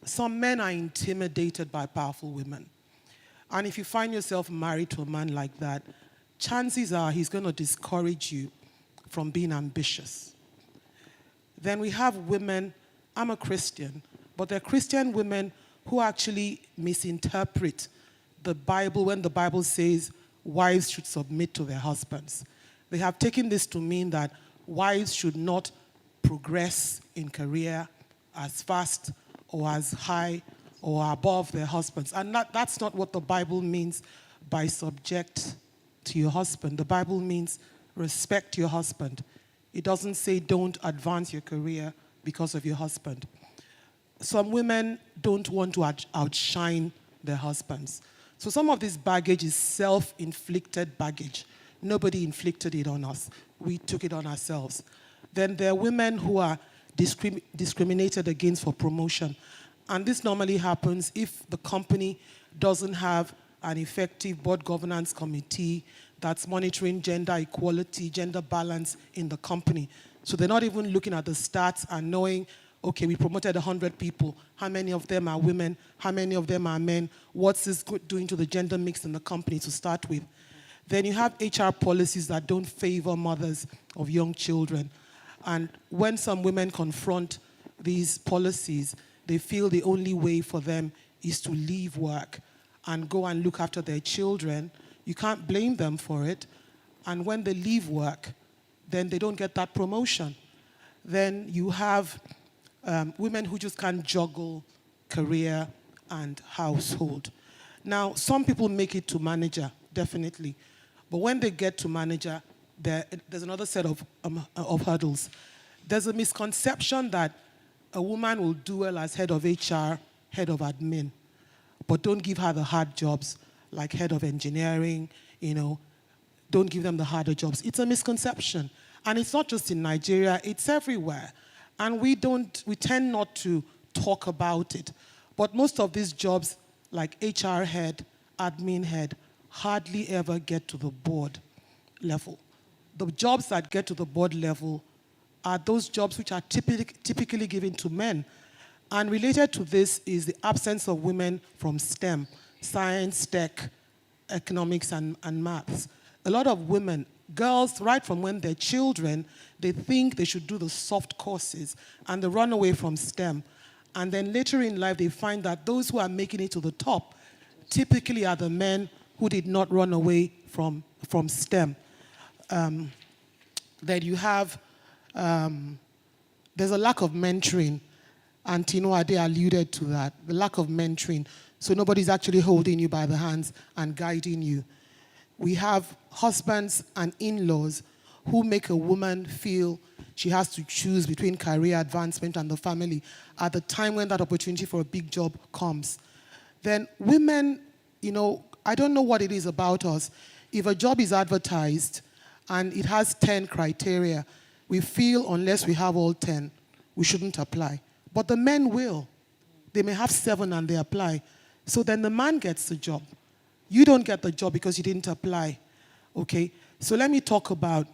Some men are intimidated by powerful women. And if you find yourself married to a man like that, chances are he's going to discourage you from being ambitious. Then we have women, I'm a Christian, but they're Christian women who actually misinterpret the Bible when the Bible says wives should submit to their husbands. They have taken this to mean that wives should not progress in career as fast or as high or above their husbands. And that's not what the Bible means by subject to your husband. The Bible means respect your husband. It doesn't say don't advance your career because of your husband. Some women don't want to outshine their husbands. So some of this baggage is self-inflicted baggage. Nobody inflicted it on us. We took it on ourselves. Then there are women who are discriminated against for promotion. And this normally happens if the company doesn't have an effective board governance committee that's monitoring gender equality, gender balance in the company. So they're not even looking at the stats and knowing, okay, we promoted 100 people. How many of them are women? How many of them are men? What's this doing to the gender mix in the company to start with? Then you have HR policies that don't favor mothers of young children. And when some women confront these policies, they feel the only way for them is to leave work and go and look after their children. You can't blame them for it. And when they leave work, then they don't get that promotion. Then you have women who just can't juggle career and household. Now, some people make it to manager, definitely. But when they get to manager, there's another set of hurdles. There's a misconception that a woman will do well as head of HR, head of admin, but don't give her the hard jobs like head of engineering, don't give them the harder jobs. It's a misconception. And it's not just in Nigeria, it's everywhere. And we tend not to talk about it. But most of these jobs, like HR head, admin head, hardly ever get to the board level. The jobs that get to the board level are those jobs which are typically given to men. And related to this is the absence of women from STEM, science, tech, economics, and maths. A lot of women, girls, right from when they're children, they think they should do the soft courses and they run away from STEM. And then later in life, they find that those who are making it to the top typically are the men who did not run away from STEM. Then you have, there's a lack of mentoring. And Tino Ade alluded to that, the lack of mentoring. So nobody's actually holding you by the hands and guiding you. We have husbands and in-laws who make a woman feel she has to choose between career advancement and the family at the time when that opportunity for a big job comes. Then women, I don't know what it is about us. If a job is advertised and it has 10 criteria, we feel unless we have all 10, we shouldn't apply. But the men will. They may have 7 and they apply. So then the man gets the job. You don't get the job because you didn't apply. Okay? So let me talk about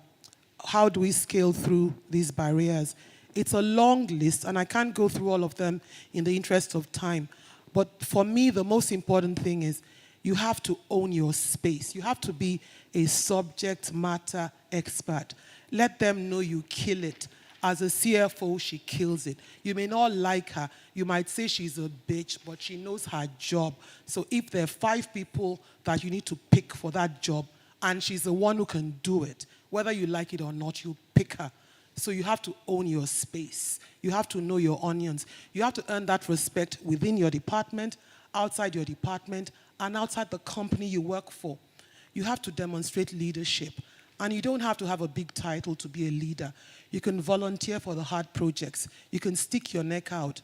how do we scale through these barriers. It's a long list, and I can't go through all of them in the interest of time. But for me, the most important thing is you have to own your space. You have to be a subject matter expert. Let them know you kill it. As a CFO, she kills it. You may not like her. You might say she's a bitch, but she knows her job. So if there are 5 people that you need to pick for that job, and she's the one who can do it, whether you like it or not, you pick her. So you have to own your space. You have to know your onions. You have to earn that respect within your department, outside your department, and outside the company you work for. You have to demonstrate leadership. And you don't have to have a big title to be a leader. You can volunteer for the hard projects. You can stick your neck out.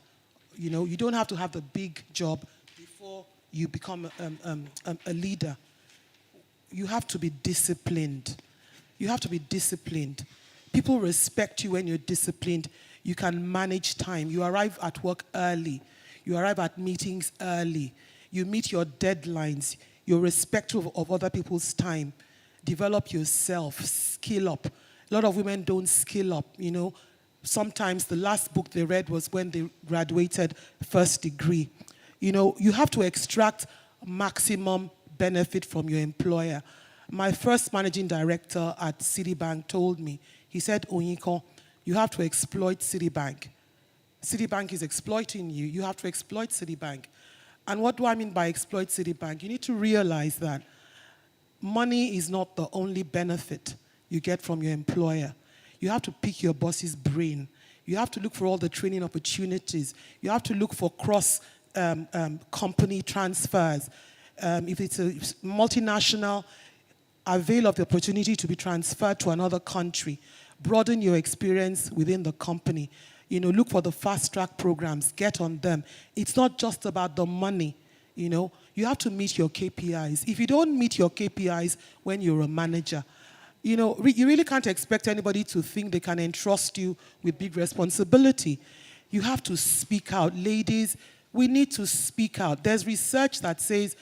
You don't have to have the big job before you become a leader. You have to be disciplined. You have to be disciplined. People respect you when you're disciplined. You can manage time. You arrive at work early. You arrive at meetings early. You meet your deadlines. You're respectful of other people's time. Develop yourself, skill up. A lot of women don't skill up, Sometimes the last book they read was when they graduated first degree. You have to extract maximum benefit from your employer. My first managing director at Citibank told me, he said, Onyiko, you have to exploit Citibank. Citibank is exploiting you. You have to exploit Citibank. And what do I mean by exploit Citibank? You need to realize that money is not the only benefit you get from your employer. You have to pick your boss's brain. You have to look for all the training opportunities. You have to look for cross-company transfers. If it's a multinational, avail of the opportunity to be transferred to another country. Broaden your experience within the company. Look for the fast-track programs. Get on them. It's not just about the money. You have to meet your KPIs. If you don't meet your KPIs when you're a manager, you really can't expect anybody to think they can entrust you with big responsibility. You have to speak out. Ladies, we need to speak out. There's research that says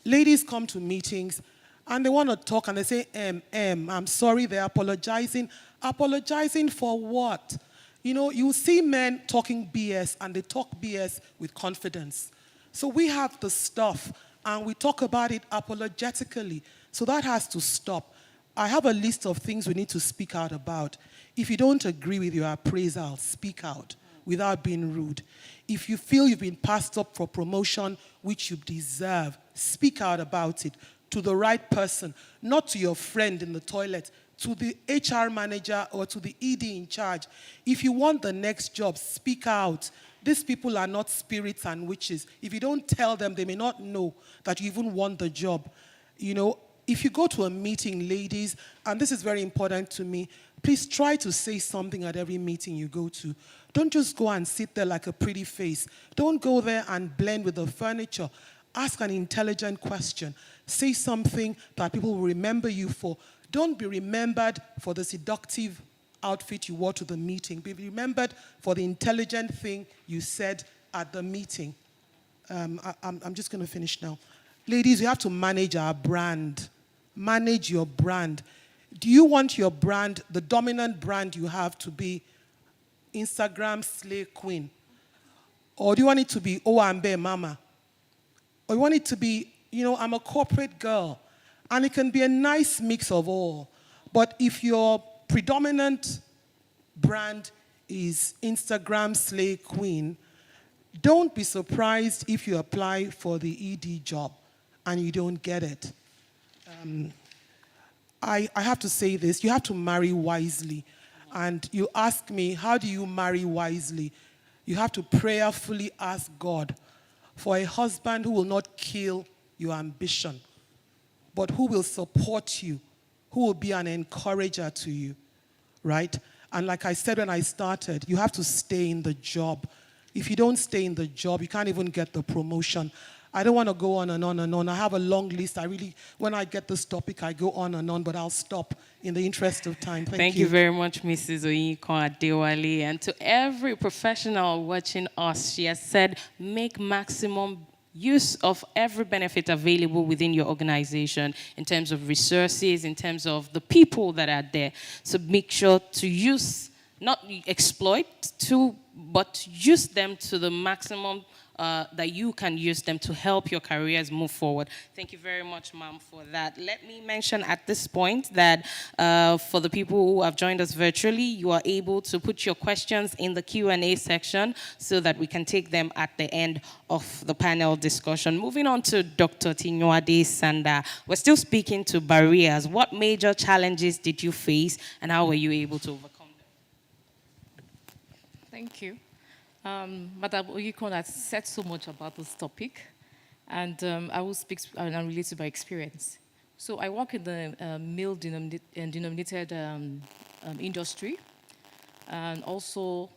ladies come to meetings and they want to talk and they say, I'm sorry, they're apologizing. Apologizing for what? You see men talking BS and they talk BS with confidence. So we have the stuff, and we talk about it apologetically. So that has to stop. I have a list of things we need to speak out about. If you don't agree with your appraisal, speak out without being rude. If you feel you've been passed up for promotion, which you deserve, speak out about it to the right person, not to your friend in the toilet, to the HR manager or to the ED in charge. If you want the next job, speak out. These people are not spirits and witches. If you don't tell them, they may not know that you even want the job. If you go to a meeting, ladies, and this is very important to me, please try to say something at every meeting you go to. Don't just go and sit there like a pretty face. Don't go there and blend with the furniture. Ask an intelligent question. Say something that people will remember you for. Don't be remembered for the seductive outfit you wore to the meeting. Be remembered for the intelligent thing you said at the meeting. I'm just going to finish now. Ladies, you have to manage our brand. Manage your brand. Do you want your brand, the dominant brand you have, to be Instagram slay queen? Or do you want it to be Owambe mama? Or you want it to be, I'm a corporate girl. And it can be a nice mix of all. But if your predominant brand is Instagram Slay Queen, don't be surprised if you apply for the ED job and you don't get it. I have to say this, you have to marry wisely. And you ask me, how do you marry wisely? You have to prayerfully ask God for a husband who will not kill your ambition, but who will support you, who will be an encourager to you, right? And like I said when I started, you have to stay in the job. If you don't stay in the job, you can't even get the promotion. I don't want to go on and on and on. I have a long list. When I get this topic, I go on and on, but I'll stop in the interest of time.
Thank you very much, Mrs. Oyinkan Adewale. And to every professional watching us, she has said, make maximum use of every benefit available within your organization in terms of resources, in terms of the people that are there. So make sure to use, not exploit, but use them to the maximum that you can use them to help your careers move forward. Thank you very much, ma'am, for that. Let me mention at this point that for the people who have joined us virtually, you are able to put your questions in the Q&A section so that we can take them at the end of the panel discussion. Moving on to Dr. Tinuade Sanda. We're still speaking to barriers. What major challenges did you face and how were you able to overcome them?
Thank you. Madam Oyikon has said so much about this topic, and I will speak and relate to my experience. So I work in the male-denominated industry, and also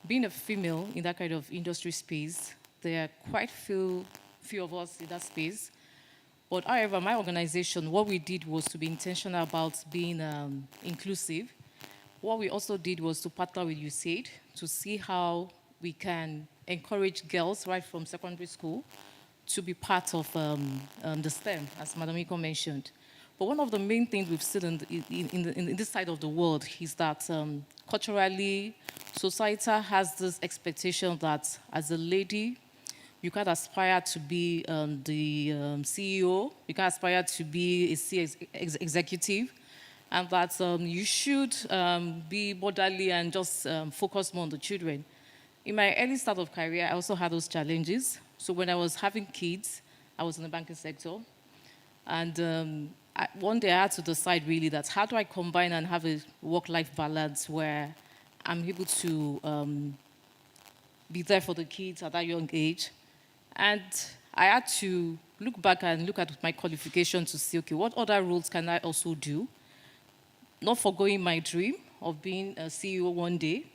being a female in that kind of industry space, there are quite few of us in that space. But however, my organization, what we did was to be intentional about being inclusive. What we also did was to partner with USAID to see how we can encourage girls right from secondary school to be part of the STEM, as Madam Iko mentioned. But one of the main things we've seen in this side of the world is that culturally, society has this expectation that as a lady, you can't aspire to be the CEO, you can't aspire to be a executive, and that you should be motherly and just focus more on the children. In my early start of career, I also had those challenges. So when I was having kids, I was in the banking sector. And one day I had to decide really that how do I combine and have a work-life balance where I'm able to be there for the kids at that young age. And I had to look back and look at my qualification to see, okay, what other roles can I also do? Not forgoing my dream of being a CEO one day.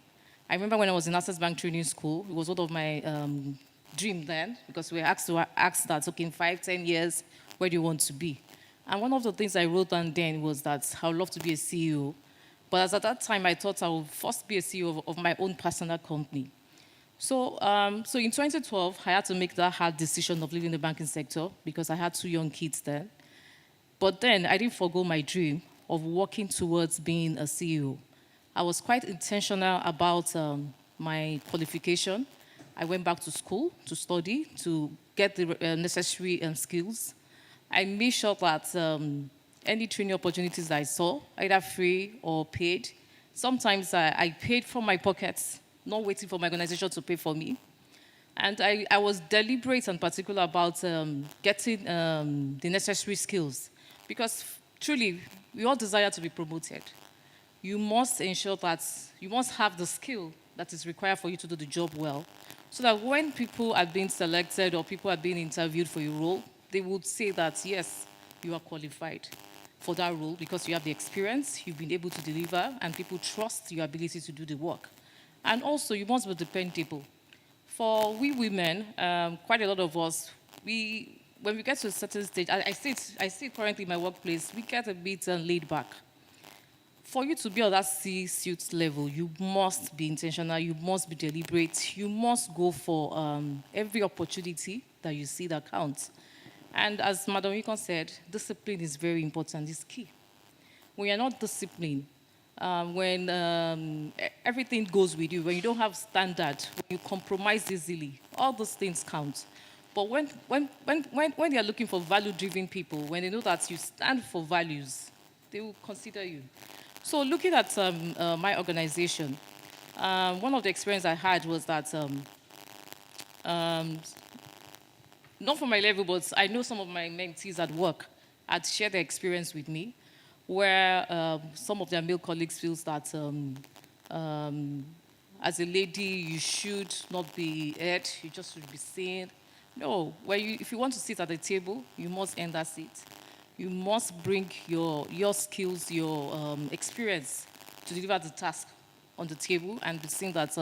I remember when I was in Access Bank Training School, it was one of my dream then, because we were asked that, okay, in 5, 10 years, where do you want to be? And one of the things I wrote down then was that I would love to be a CEO. But as at that time, I thought I would first be a CEO of my own personal company. So in 2012, I had to make that hard decision of leaving the banking sector because I had 2 young kids then. But then I didn't forgo my dream of working towards being a CEO. I was quite intentional about my qualification. I went back to school to study, to get the necessary skills. I made sure that any training opportunities that I saw, either free or paid, sometimes I paid from my pockets, not waiting for my organization to pay for me. And I was deliberate and particular about getting the necessary skills because truly, we all desire to be promoted. You must ensure that you must have the skill that is required for you to do the job well, so that when people are being selected or people are being interviewed for a role, they would say that, yes, you are qualified for that role because you have the experience, you've been able to deliver, and people trust your ability to do the work. And also, you must be dependable. For we women, quite a lot of us, when we get to a certain stage, I see it currently in my workplace, we get a bit laid back. For you to be on that C-suite level, you must be intentional, you must be deliberate, you must go for every opportunity that you see that counts. And as Madam Yukon said, discipline is very important, it's key. When you're not disciplined, when everything goes with you, when you don't have standard, when you compromise easily, all those things count. But when they are looking for value-driven people, when they know that you stand for values, they will consider you. So looking at my organization, one of the experience I had was that, not from my level, but I know some of my mentees at work had shared their experience with me, where some of their male colleagues feels that as a lady, you should not be heard, you just should be seen. No, if you want to sit at the table, you must earn that seat. You must bring your skills, your experience to deliver the task on the table and be seen that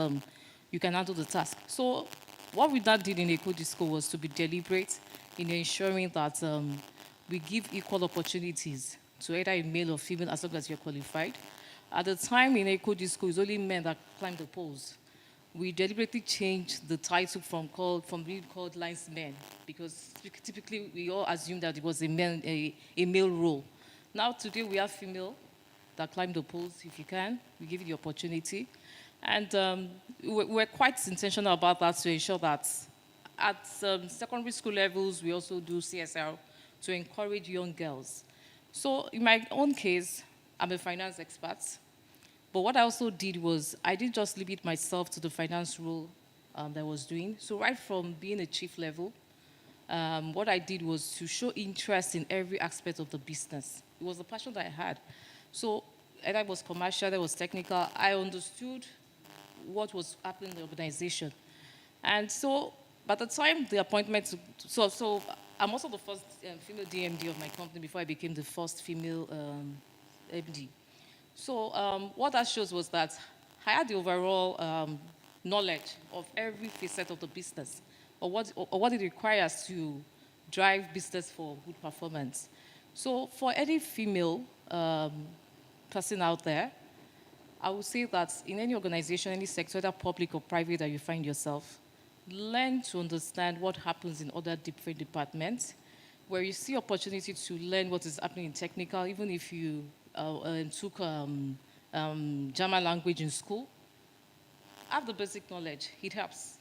you can handle the task. So what we did in Eco Disco was to be deliberate in ensuring that we give equal opportunities to either a male or female as long as you're qualified. At the time in Eco Disco, it's only men that climb the poles. We deliberately changed the title from being called linesmen, because typically we all assumed that it was a male role. Now today we have female that climb the poles. If you can, we give you the opportunity. And we're quite intentional about that to ensure that at secondary school levels, we also do CSR to encourage young girls. So in my own case, I'm a finance expert. But what I also did was I didn't just limit myself to the finance role that I was doing. So right from being a chief level, what I did was to show interest in every aspect of the business. It was a passion that I had. So either it was commercial, it was technical, I understood what was happening in the organization. And so by the time the appointment, so I'm also the first female DMD of my company before I became the first female MD. So what that shows was that I had the overall knowledge of every facet of the business, or what it requires to drive business for good performance. So for any female person out there, I would say that in any organization, any sector, whether public or private that you find yourself, learn to understand what happens in other different departments, where you see opportunity to learn what is happening in technical, even if you took German language in school. Have the basic knowledge. It helps.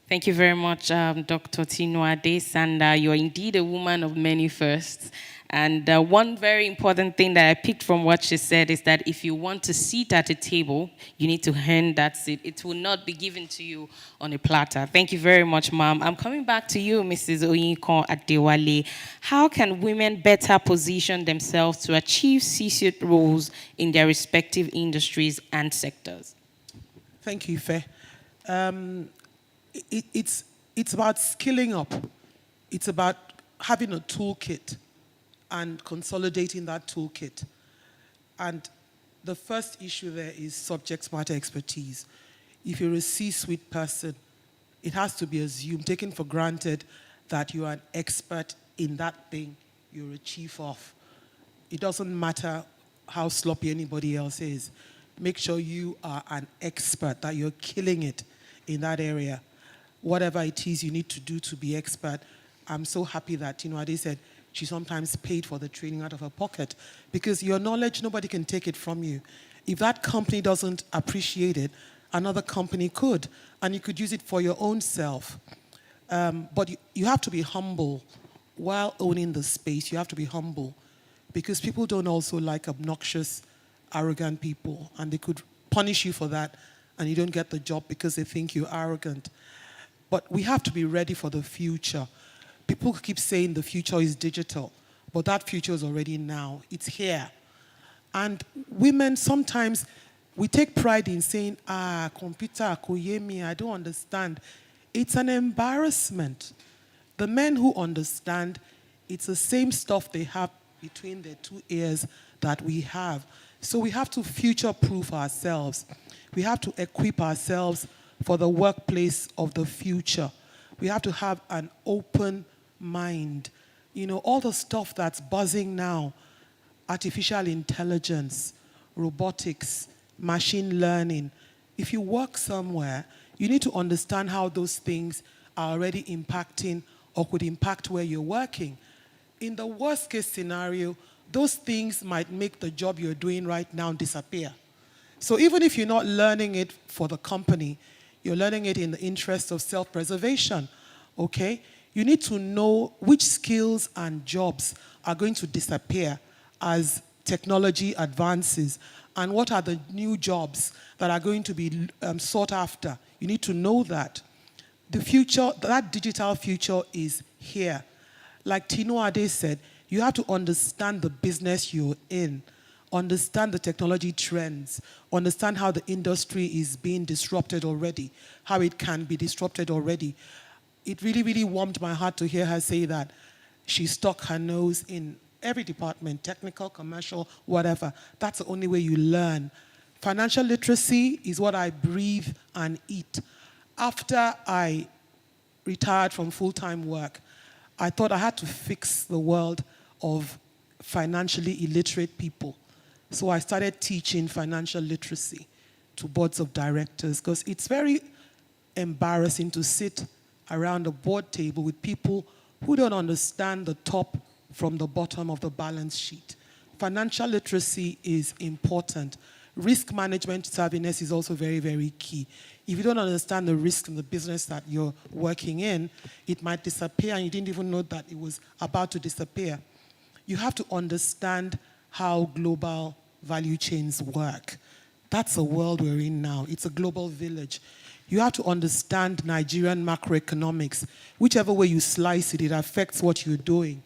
Thank you very much, Dr. Tinua Desanda. You're indeed a woman of many firsts. And one very important thing that I picked from what she said is that if you want to sit at a table, you need to earn that seat. It will not be given to you on a platter. Thank you very much, ma'am. I'm coming back to you, Mrs. Oyinkan Adewale. How can women better position themselves to achieve C-suite roles in their respective industries and sectors?
Thank you, Faye. It's about skilling up. It's about having a toolkit and consolidating that toolkit. And the first issue there is subject matter expertise. If you're a C-suite person, it has to be assumed, taken for granted, that you are an expert in that thing you're a chief of. It doesn't matter how sloppy anybody else is. Make sure you are an expert, that you're killing it in that area. Whatever it is you need to do to be expert. I'm so happy that, Ade said, she sometimes paid for the training out of her pocket, because your knowledge, nobody can take it from you. If that company doesn't appreciate it, another company could, and you could use it for your own self. But you have to be humble while owning the space. You have to be humble, because people don't also like obnoxious, arrogant people, and they could punish you for that, and you don't get the job because they think you're arrogant. But we have to be ready for the future. People keep saying the future is digital, but that future is already now. It's here. And women, sometimes we take pride in saying, computer, koyemi, I don't understand. It's an embarrassment. The men who understand, it's the same stuff they have between their two ears that we have. So we have to future-proof ourselves. We have to equip ourselves for the workplace of the future. We have to have an open mind. All the stuff that's buzzing now, artificial intelligence, robotics, machine learning. If you work somewhere, you need to understand how those things are already impacting or could impact where you're working. In the worst case scenario, those things might make the job you're doing right now disappear. So even if you're not learning it for the company, You're learning it in the interest of self-preservation, okay? You need to know which skills and jobs are going to disappear as technology advances, and what are the new jobs that are going to be sought after. You need to know that. The future, that digital future is here. Like Tino Ade said, you have to understand the business you're in, understand the technology trends, understand how the industry is being disrupted already, how it can be disrupted already. It really, really warmed my heart to hear her say that she stuck her nose in every department, technical, commercial, whatever. That's the only way you learn. Financial literacy is what I breathe and eat. After I retired from full-time work, I thought I had to fix the world of financially illiterate people. So I started teaching financial literacy to boards of directors, because it's very embarrassing to sit around a board table with people who don't understand the top from the bottom of the balance sheet. Financial literacy is important. Risk management savviness is also very, very key. If you don't understand the risk in the business that you're working in, it might disappear and you didn't even know that it was about to disappear. You have to understand how global value chains work. That's the world we're in now. It's a global village. You have to understand Nigerian macroeconomics. Whichever way you slice it, it affects what you're doing.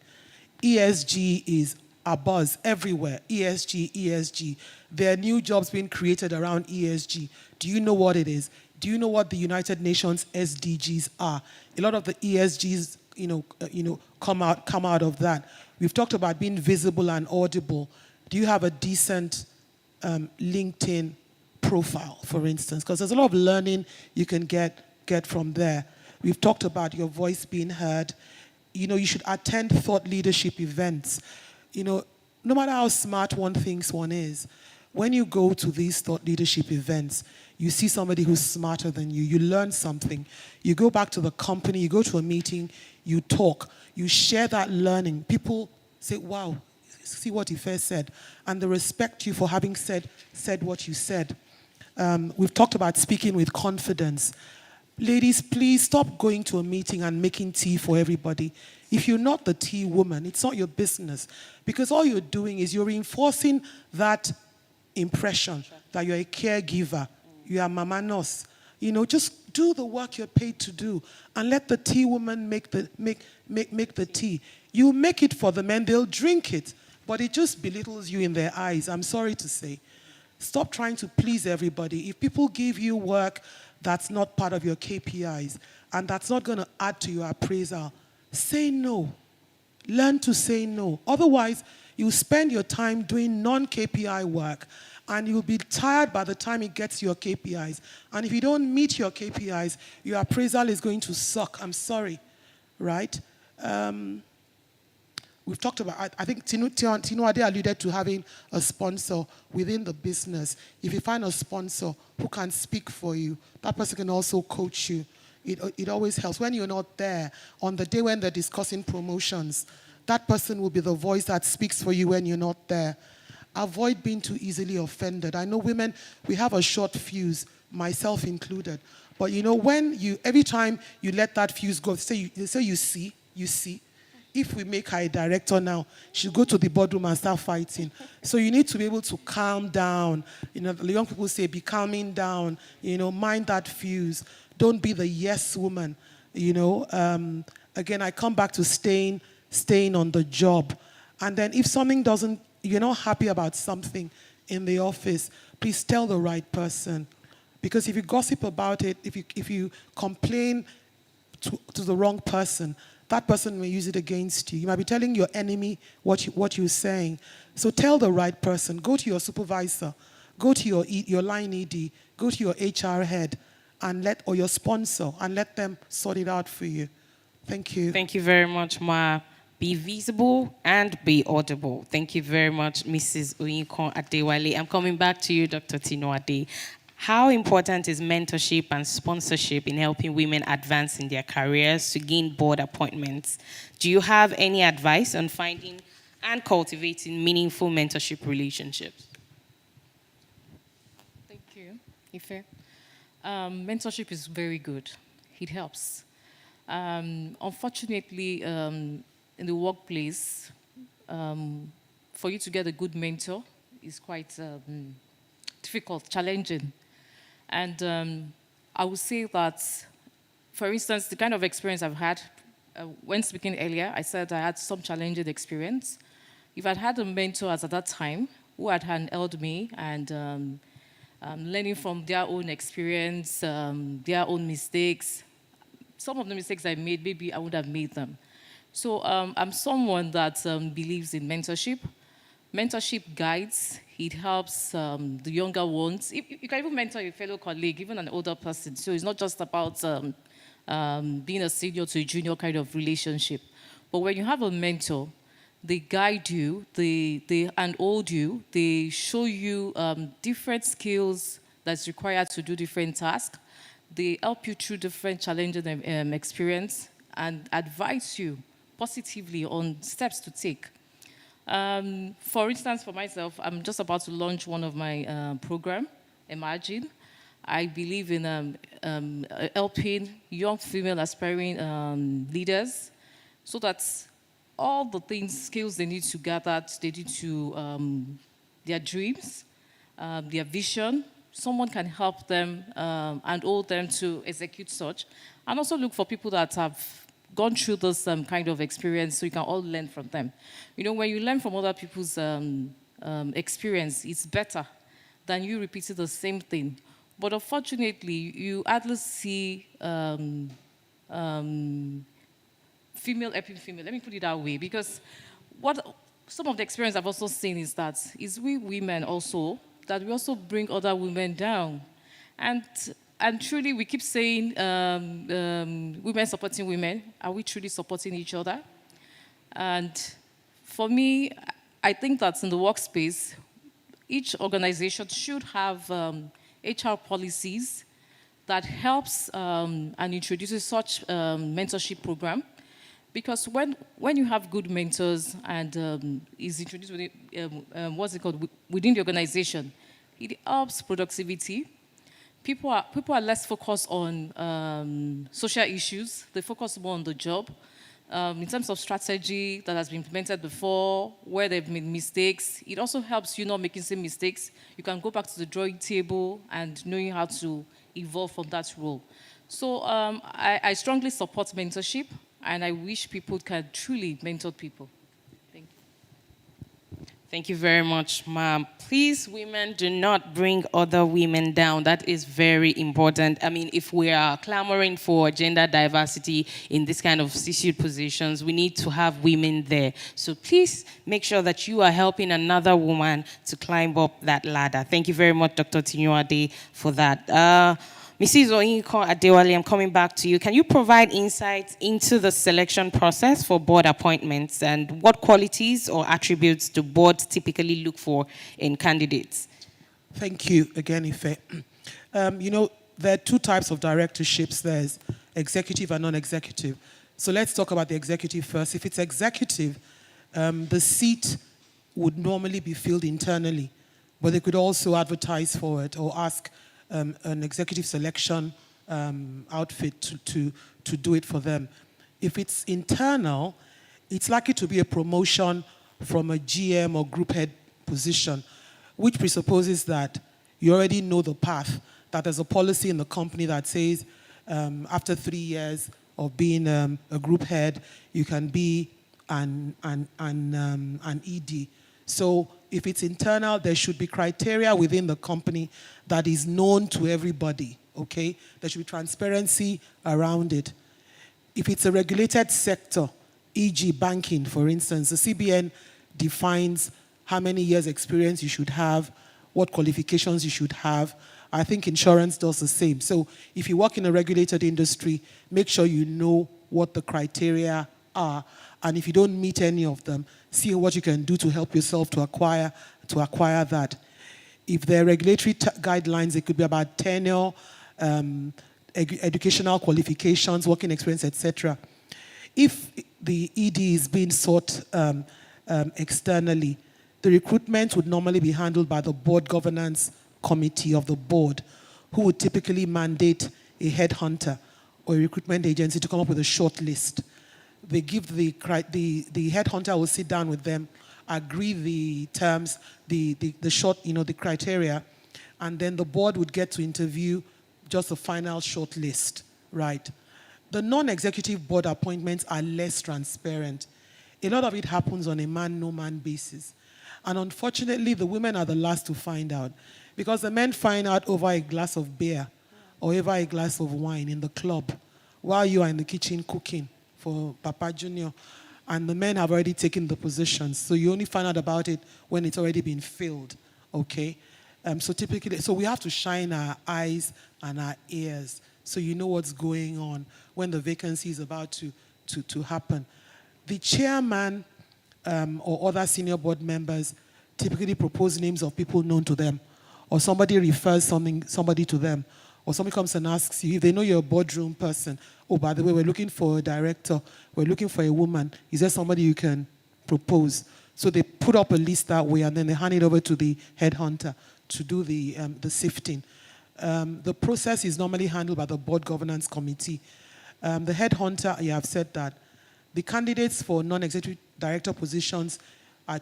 ESG is a buzz everywhere. ESG, ESG. There are new jobs being created around ESG. Do you know what it is? Do you know what the United Nations SDGs are? A lot of the ESGs, come out of that. We've talked about being visible and audible. Do you have a decent LinkedIn profile, for instance? Because there's a lot of learning you can get from there. We've talked about your voice being heard. You should attend thought leadership events. No matter how smart one thinks one is, when you go to these thought leadership events, you see somebody who's smarter than you, you learn something. You go back to the company, you go to a meeting, you talk, you share that learning. People say, wow, see what Ife said. And they respect you for having said what you said. We've talked about speaking with confidence. Ladies, please stop going to a meeting and making tea for everybody. If you're not the tea woman, it's not your business. Because all you're doing is you're reinforcing that impression that you're a caregiver, you are mama nurse. Just do the work you're paid to do and let the tea woman make the tea. You make it for the men, they'll drink it, but it just belittles you in their eyes, I'm sorry to say. Stop trying to please everybody. If people give you work that's not part of your KPIs and that's not going to add to your appraisal, say no. Learn to say no. Otherwise, you spend your time doing non-KPI work and you'll be tired by the time it gets to your KPIs. And if you don't meet your KPIs, your appraisal is going to suck. I'm sorry, right? We've talked about, I think Tino Ade alluded to having a sponsor within the business. If you find a sponsor who can speak for you, that person can also coach you. It always helps. When you're not there, on the day when they're discussing promotions, that person will be the voice that speaks for you when you're not there. Avoid being too easily offended. I know women, we have a short fuse, myself included. But every time you let that fuse go, they say you see. If we make her a director now, she'll go to the boardroom and start fighting. So you need to be able to calm down. The young people say, be calming down. Mind that fuse. Don't be the yes woman. Again, I come back to staying on the job. And then if you're not happy about something in the office, please tell the right person. Because if you gossip about it, if you complain to the wrong person, that person may use it against you. You might be telling your enemy what you're saying. So tell the right person. Go to your supervisor. Go to your line ED. Go to your HR head or your sponsor and let them sort it out for you. Thank you.
Thank you very much, Ma. Be visible and be audible. Thank you very much, Mrs. Oyinkon Adewale. I'm coming back to you, Dr. Tino Ade. How important is mentorship and sponsorship in helping women advance in their careers to gain board appointments? Do you have any advice on finding and cultivating meaningful mentorship relationships?
Thank you, Ife.
Mentorship is very good. It helps. Unfortunately, in the workplace, for you to get a good mentor is quite difficult, challenging. And I would say that, for instance, the kind of experience I've had, when speaking earlier, I said I had some challenging experience. If I'd had a mentor at that time who had handheld me and learning from their own experience, their own mistakes, some of the mistakes I made, maybe I would have made them. So I'm someone that believes in mentorship. Mentorship guides, it helps the younger ones. You can even mentor a fellow colleague, even an older person. So it's not just about being a senior to a junior kind of relationship. But when you have a mentor, they guide you, they handhold you, they show you different skills that's required to do different tasks. They help you through different challenging experience and advise you positively on steps to take. For instance, for myself, I'm just about to launch one of my program, Imagine. I believe in helping young female aspiring leaders so that all the things, skills they need to gather, they need to, their dreams, their vision, someone can help them and hold them to execute such. And also look for people that have gone through this kind of experience so you can all learn from them. You know, when you learn from other people's experience, it's better than you repeating the same thing. But unfortunately, you hardly see female helping female. Let me put it that way, because what some of the experience I've also seen is that is we women also, that we also bring other women down. And truly, we keep saying women supporting women. Are we truly supporting each other? And for me, I think that in the workspace, each organization should have HR policies that helps and introduces such mentorship program. Because when you have good mentors and is introduced within, what's it called, within the organization, it helps productivity. People are less focused on social issues. They focus more on the job. In terms of strategy that has been implemented before, where they've made mistakes, it also helps you not making same mistakes. You can go back to the drawing table and knowing how to evolve from that role. So I strongly support mentorship, and I wish people can truly mentor people. Thank you.
Thank you very much, ma'am. Please, women, do not bring other women down. That is very important. I mean, if we are clamoring for gender diversity in this kind of C-suite positions, we need to have women there. So please make sure that you are helping another woman to climb up that ladder. Thank you very much, Dr. Tinuade, for that. Mrs. Oyinkan Adewale, I'm coming back to you. Can you provide insights into the selection process for board appointments and what qualities or attributes do boards typically look for in candidates?
Thank you again, Ife. You know, there are two types of directorships. There's executive and non-executive. So let's talk about the executive first. If it's executive, the seat would normally be filled internally, but they could also advertise for it or ask an executive selection outfit to do it for them. If it's internal, it's likely to be a promotion from a GM or group head position, which presupposes that you already know the path, that there's a policy in the company that says after 3 years of being a group head, you can be an ED. So if it's internal, there should be criteria within the company that is known to everybody, okay? There should be transparency around it. If it's a regulated sector, e.g. banking, for instance, the CBN defines how many years experience you should have, what qualifications you should have. I think insurance does the same. So if you work in a regulated industry, make sure you know what the criteria are. And if you don't meet any of them, see what you can do to help yourself to acquire that. If there are regulatory guidelines, it could be about tenure, educational qualifications, working experience, etc. If the ED is being sought externally, the recruitment would normally be handled by the board governance committee of the board. who would typically mandate a headhunter or a recruitment agency to come up with a short list. They give the headhunter will sit down with them, agree the terms, the criteria, and then the board would get to interview just a final short list, right? The non-executive board appointments are less transparent. A lot of it happens on a man, no man basis. And unfortunately, the women are the last to find out, because the men find out over a glass of beer or over a glass of wine in the club while you are in the kitchen cooking for Papa Junior, and the men have already taken the positions. So you only find out about it when it's already been filled, okay? So we have to shine our eyes and our ears so you know what's going on when the vacancy is about to happen. The chairman or other senior board members typically propose names of people known to them, or somebody refers somebody to them, or somebody comes and asks you, if they know you're a boardroom person, oh, by the way, we're looking for a director, we're looking for a woman, is there somebody you can propose? So they put up a list that way, and then they hand it over to the headhunter to do the sifting. The process is normally handled by the board governance committee. The headhunter, you have said that. The candidates for non-executive director positions are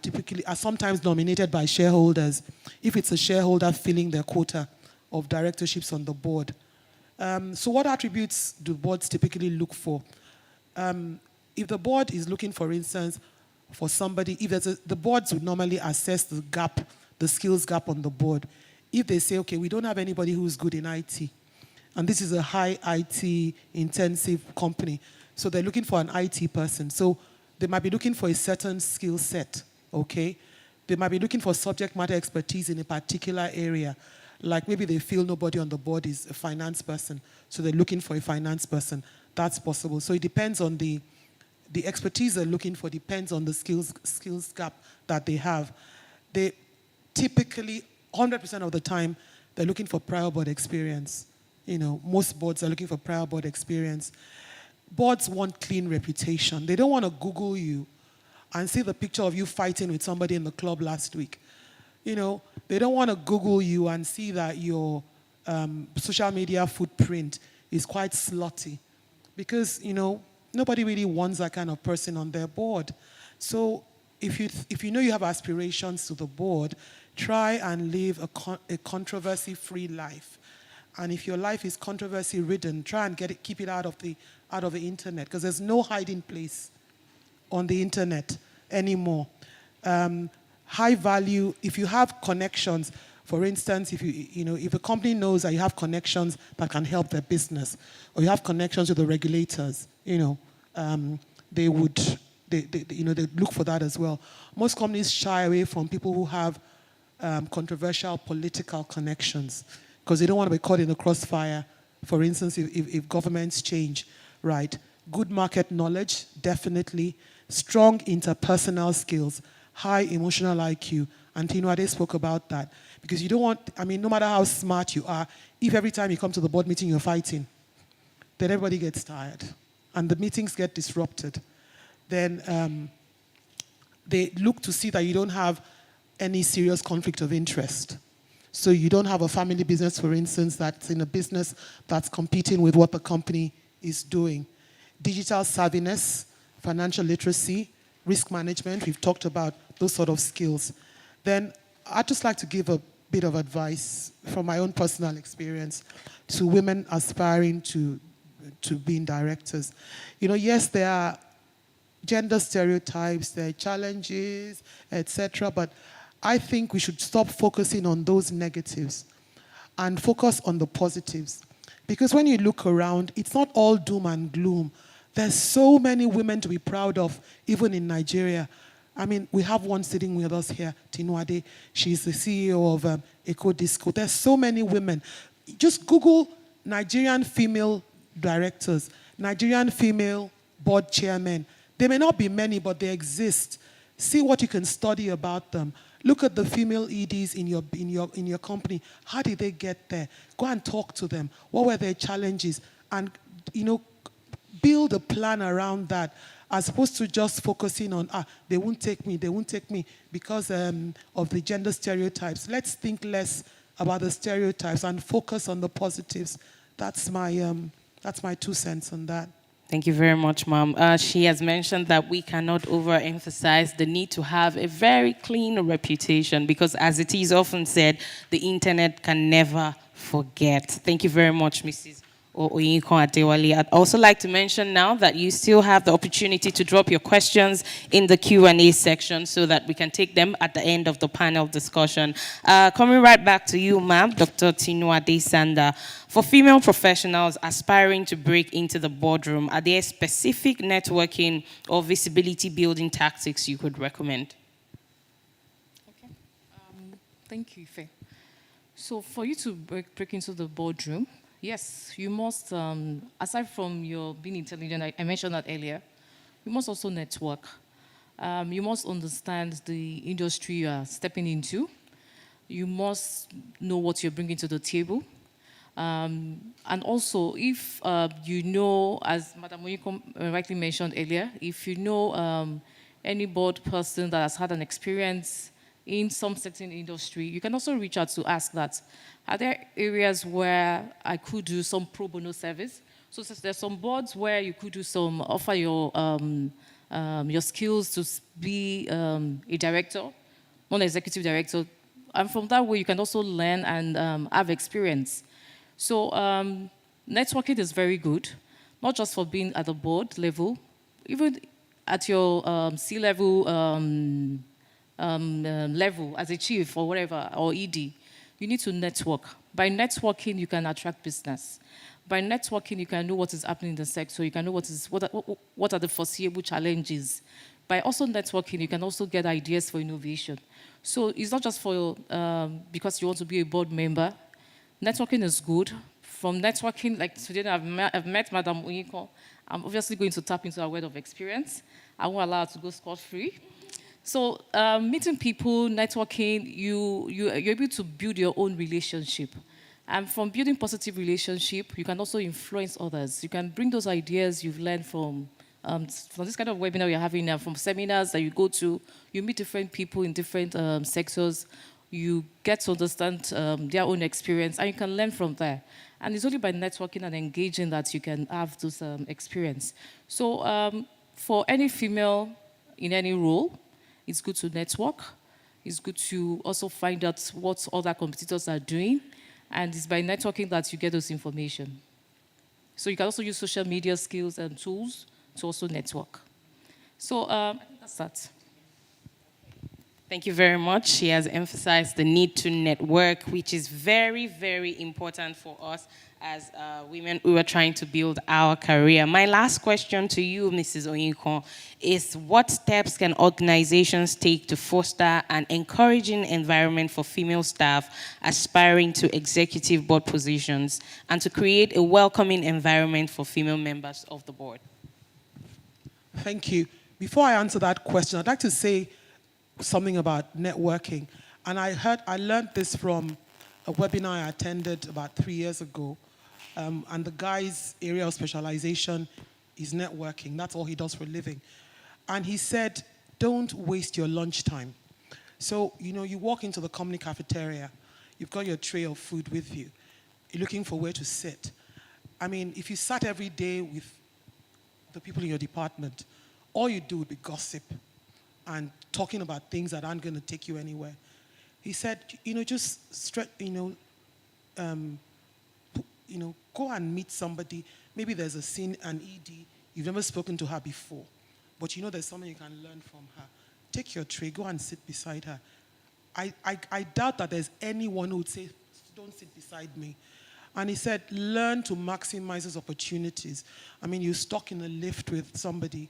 sometimes nominated by shareholders, if it's a shareholder filling their quota of directorships on the board. So what attributes do boards typically look for? If the board is looking, for instance, for somebody, the boards would normally assess the gap, the skills gap on the board. If they say, okay, we don't have anybody who's good in IT, and this is a high IT intensive company, so they're looking for an IT person. So they might be looking for a certain skill set, okay? They might be looking for subject matter expertise in a particular area. Like maybe they feel nobody on the board is a finance person, so they're looking for a finance person. That's possible. So it depends on the expertise they're looking for, depends on the skills gap that they have. They typically, 100% of the time, they're looking for prior board experience. You know, most boards are looking for prior board experience. Boards want clean reputation. They don't want to Google you and see the picture of you fighting with somebody in the club last week. You know, they don't want to Google you and see that your social media footprint is quite slutty, because, you know, nobody really wants that kind of person on their board. So if you know you have aspirations to the board, try and live a controversy-free life. And if your life is controversy-ridden, try and keep it out of the internet, because there's no hiding place on the internet anymore. High value, if you have connections, for instance, if a company knows that you have connections that can help their business, or you have connections with the regulators, they look for that as well. Most companies shy away from people who have controversial political connections, because they don't want to be caught in the crossfire. For instance, if governments change, right? Good market knowledge, definitely. Strong interpersonal skills, high emotional IQ. And Tinuade spoke about that. Because you don't want, no matter how smart you are, if every time you come to the board meeting you're fighting, then everybody gets tired. And the meetings get disrupted. Then they look to see that you don't have any serious conflict of interest. So you don't have a family business, for instance, that's in a business that's competing with what the company is doing. Digital savviness, financial literacy, risk management, we've talked about those sort of skills. Then I'd just like to give a bit of advice from my own personal experience to women aspiring to being directors. Yes, there are gender stereotypes, there are challenges, etc., but I think we should stop focusing on those negatives and focus on the positives. Because when you look around, it's not all doom and gloom. There's so many women to be proud of, even in Nigeria. We have one sitting with us here, Tinuade. She's the CEO of Eco Disco. There's so many women. Just Google Nigerian female directors, Nigerian female board chairmen. There may not be many, but they exist. See what you can study about them. Look at the female EDs in your company. How did they get there? Go and talk to them. What were their challenges? And build a plan around that, as opposed to just focusing on they won't take me because of the gender stereotypes. Let's think less about the stereotypes and focus on the positives. That's my 2 cents on that.
Thank you very much, Ma'am. She has mentioned that we cannot overemphasize the need to have a very clean reputation because, as it is often said, the internet can never forget. Thank you very much, Mrs. Oyinkan Adewale. I'd also like to mention now that you still have the opportunity to drop your questions in the Q&A section so that we can take them at the end of the panel discussion. Coming right back to you, ma'am, Dr. Tinuade Sanda. For female professionals aspiring to break into the boardroom, are there specific networking or visibility building tactics you could recommend?
Okay. Thank you, Ife. So for you to break into the boardroom, yes, you must, aside from your being intelligent, I mentioned that earlier, you must also network. You must understand the industry you are stepping into. You must know what you're bringing to the table. And also, if you know, as Madam Oyinkan rightly mentioned earlier, if you know any board person that has had an experience in some certain industry, you can also reach out to ask that. Are there areas where I could do some pro bono service? So there's some boards where you could do some, offer your skills to be a director, non-executive director. And from that way, you can also learn and have experience. So networking is very good, not just for being at the board level, even at your C-level level as a chief or whatever, or ED. You need to network. By networking, you can attract business. By networking, you can know what is happening in the sector. You can know what are the foreseeable challenges. By also networking, you can also get ideas for innovation. So it's not just for because you want to be a board member. Networking is good. From networking, like today, I've met Madam Oyinkan. I'm obviously going to tap into her word of experience. I won't allow her to go scot-free. So meeting people, networking, you're able to build your own relationship. And from building positive relationship, you can also influence others. You can bring those ideas you've learned from this kind of webinar you're having now, from seminars that you go to. You meet different people in different sectors. You get to understand their own experience, and you can learn from there. And it's only by networking and engaging that you can have those experience. So for any female in any role, it's good to network. It's good to also find out what other competitors are doing. And it's by networking that you get those information. So you can also use social media skills and tools to also network. So I think that's that.
Thank you very much. She has emphasized the need to network, which is very, very important for us as women who are trying to build our career. My last question to you, Mrs. Oyinkan, is what steps can organizations take to foster an encouraging environment for female staff aspiring to executive board positions and to create a welcoming environment for female members of the board?
Thank you. Before I answer that question, I'd like to say something about networking. And I learned this from a webinar I attended about 3 years ago. And the guy's area of specialization is networking. That's all he does for a living. And he said, don't waste your lunchtime. So, you walk into the company cafeteria, you've got your tray of food with you. You're looking for where to sit. I mean, if you sat every day with the people in your department, all you do would be gossip and talking about things that aren't going to take you anywhere. He said, just go and meet somebody. Maybe there's an ED, you've never spoken to her before, but there's something you can learn from her. Take your tray, go and sit beside her. I doubt that there's anyone who would say, don't sit beside me. And he said, learn to maximize those opportunities. I mean, you're stuck in a lift with somebody,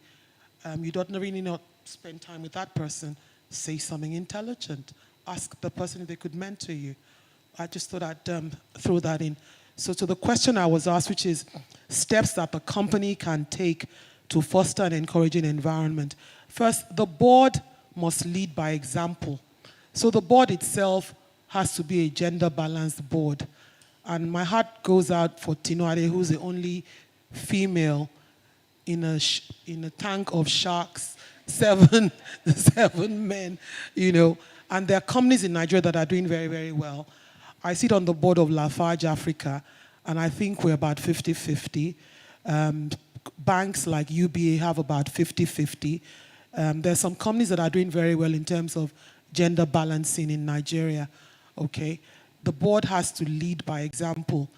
you don't really not spend time with that person. Say something intelligent. Ask the person if they could mentor you. I just thought I'd throw that in. So to the question I was asked, which is steps that the company can take to foster an encouraging environment. First, the board must lead by example. So the board itself has to be a gender-balanced board. And my heart goes out for Tinuade, who's the only female in a tank of sharks, seven men, and there are companies in Nigeria that are doing very, very well. I sit on the board of Lafarge Africa, and I think we're about 50-50. Banks like UBA have about 50-50. There's some companies that are doing very well in terms of gender balancing in Nigeria, okay? The board has to lead by example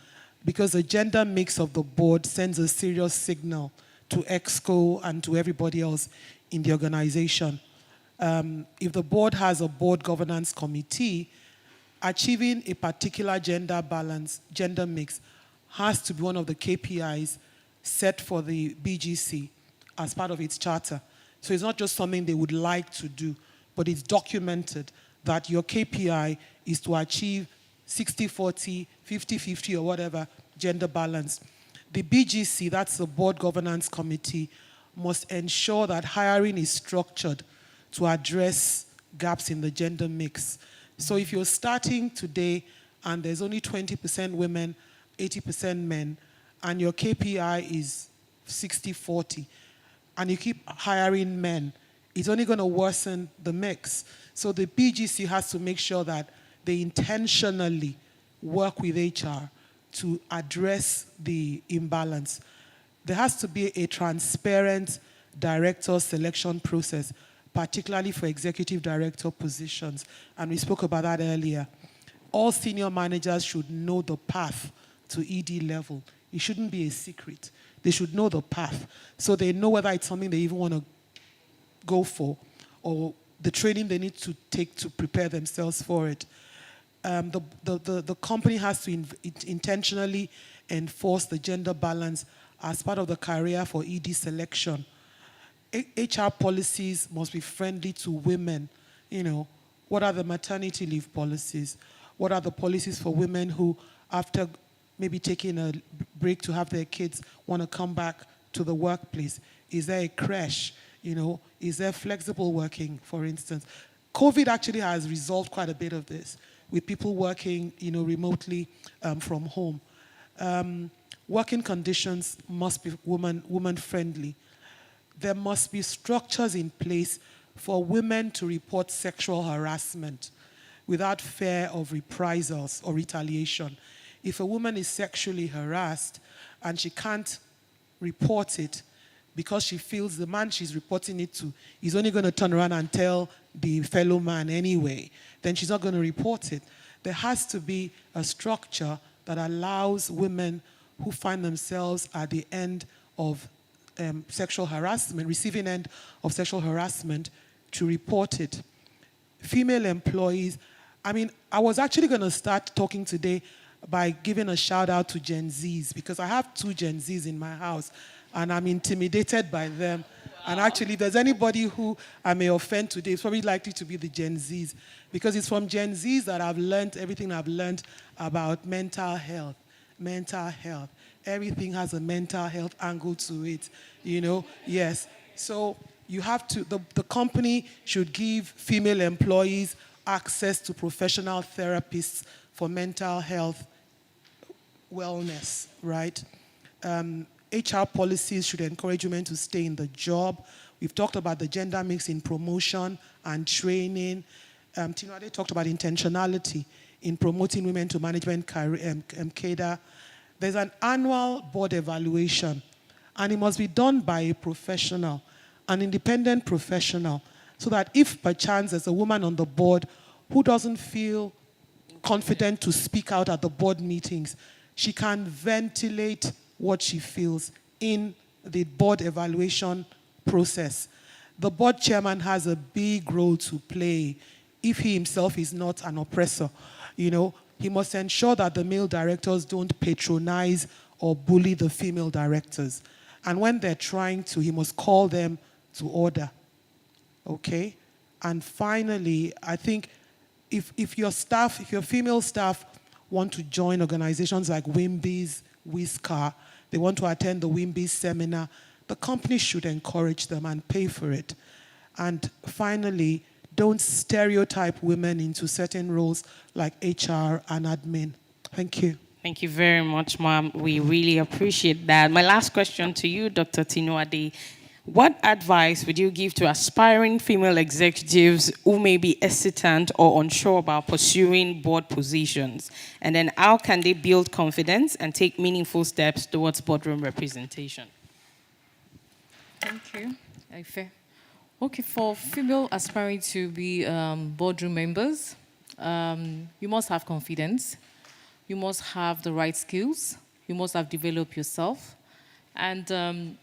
because the gender mix of the board sends a serious signal to EXCO and to everybody else in the organization. If the board has a board governance committee, achieving a particular gender balance, gender mix, has to be one of the KPIs set for the BGC as part of its charter. So it's not just something they would like to do, but it's documented that your KPI is to achieve 60-40, 50-50 or whatever gender balance. The BGC, that's the Board Governance Committee, must ensure that hiring is structured to address gaps in the gender mix. So if you're starting today and there's only 20% women, 80% men, and your KPI is 60-40, and you keep hiring men, it's only going to worsen the mix. So the BGC has to make sure that they intentionally work with HR to address the imbalance. There has to be a transparent director selection process, particularly for executive director positions. And we spoke about that earlier. All senior managers should know the path to ED level. It shouldn't be a secret. They should know the path so they know whether it's something they even want to go for or the training they need to take to prepare themselves for it. The company has to intentionally enforce the gender balance as part of the career for ED selection. HR policies must be friendly to women. You know, what are the maternity leave policies? What are the policies for women who, after maybe taking a break to have their kids, want to come back to the workplace? Is there a creche? You know, is there flexible working, for instance? COVID actually has resolved quite a bit of this with people working, you know, remotely from home. Working conditions must be woman-friendly. There must be structures in place for women to report sexual harassment without fear of reprisals or retaliation. If a woman is sexually harassed and she can't report it because she feels the man she's reporting it to is only going to turn around and tell the fellow man anyway, then she's not going to report it. There has to be a structure that allows women who find themselves at the end of sexual harassment, receiving end of sexual harassment, to report it. Female employees, I mean, I was actually going to start talking today by giving a shout out to Gen Zs because I have 2 Gen Zs in my house and I'm intimidated by them. And actually, if there's anybody who I may offend today, it's probably likely to be the Gen Zs because it's from Gen Zs that I've learned everything I've learned about mental health. Mental health. Everything has a mental health angle to it, you know? Yes. So you have to, the company should give female employees access to professional therapists for mental health wellness, right? HR policies should encourage women to stay in the job. We've talked about the gender mix in promotion and training. Tinuade talked about intentionality in promoting women to management cadre. There's an annual board evaluation, and it must be done by a professional, an independent professional, so that if perchance there's a woman on the board who doesn't feel confident to speak out at the board meetings, she can ventilate what she feels in the board evaluation process. The board chairman has a big role to play if he himself is not an oppressor. You know, he must ensure that the male directors don't patronize or bully the female directors. And when they're trying to, he must call them to order. Okay? And finally, I think if your staff, if your female staff want to join organizations like WIMBIS, WISCA, they want to attend the WIMBIS seminar, the company should encourage them and pay for it. And finally, don't stereotype women into certain roles like HR and admin. Thank you.
Thank you very much, ma'am. We really appreciate that. My last question to you, Dr. Tinuade. What advice would you give to aspiring female executives who may be hesitant or unsure about pursuing board positions? And then how can they build confidence and take meaningful steps towards boardroom representation?
Thank you. Ife. Okay, for female aspiring to be boardroom members, you must have confidence. You must have the right skills. You must have developed yourself. And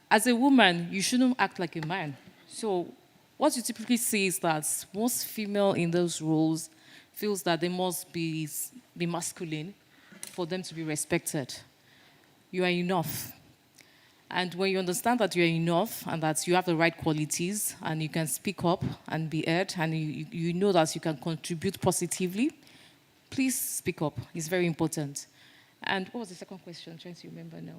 as a woman, you shouldn't act like a man. So what you typically see is that most female in those roles feels that they must be masculine for them to be respected. You are enough. And when you understand that you are enough and that you have the right qualities and you can speak up and be heard and you know that you can contribute positively, please speak up. It's very important. And what was the second question? I'm trying to remember now.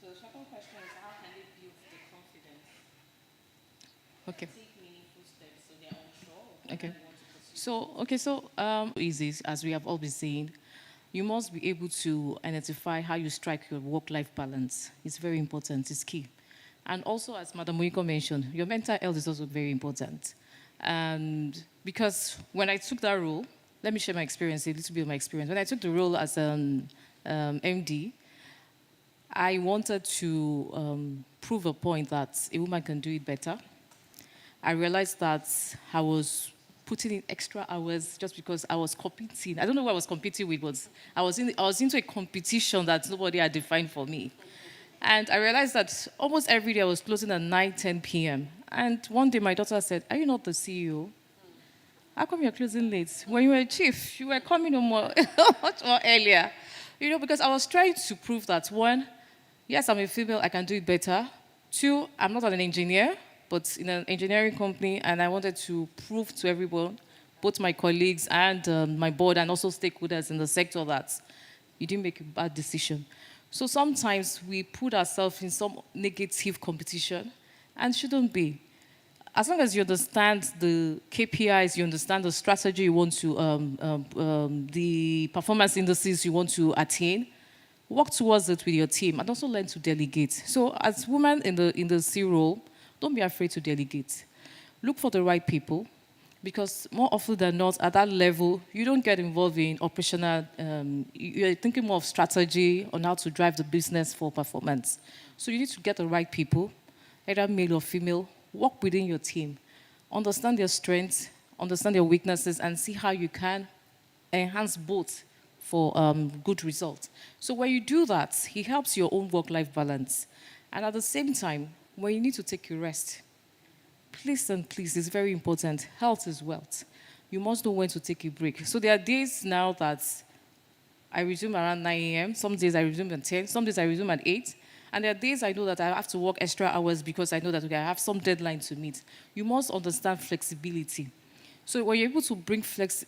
So the second question is how can they build the confidence? Okay. Take meaningful steps so they're unsure. Okay. So easy, as we have all been saying, you must be able to identify how you strike your work-life balance. It's very important. It's key. And also, as Madam Moiko mentioned, your mental health is also very important. And because when I took that role, let me share my experience, a little bit of my experience. When I took the role as an MD, I wanted to prove a point that a woman can do it better. I realized that I was putting in extra hours just because I was competing. I don't know what I was competing with, but I was into a competition that nobody had defined for me. And I realized that almost every day I was closing at 9, 10 p.m. And one day my daughter said, "Are you not the CEO? How come you're closing late? When you were a chief, you were coming home much more earlier." You know, because I was trying to prove that, one, yes, I'm a female, I can do it better. Two, I'm not an engineer, but in an engineering company, and I wanted to prove to everyone, both my colleagues and my board and also stakeholders in the sector, that you didn't make a bad decision. So sometimes we put ourselves in some negative competition and shouldn't be. As long as you understand the KPIs, you understand the strategy you want to, the performance indices you want to attain, work towards it with your team and also learn to delegate. So as women in the C role, don't be afraid to delegate. Look for the right people, because more often than not, at that level, you don't get involved in operational, you're thinking more of strategy on how to drive the business for performance. So you need to get the right people, either male or female, work within your team, understand their strengths, understand their weaknesses, and see how you can enhance both for good results. So when you do that, it helps your own work-life balance. And at the same time, when you need to take your rest, please and please, it's very important. Health is wealth. You must know when to take a break. So there are days now that I resume around 9 a.m. Some days I resume at 10. Some days I resume at 8. And there are days I know that I have to work extra hours because I know that I have some deadline to meet. You must understand flexibility. So when you're able to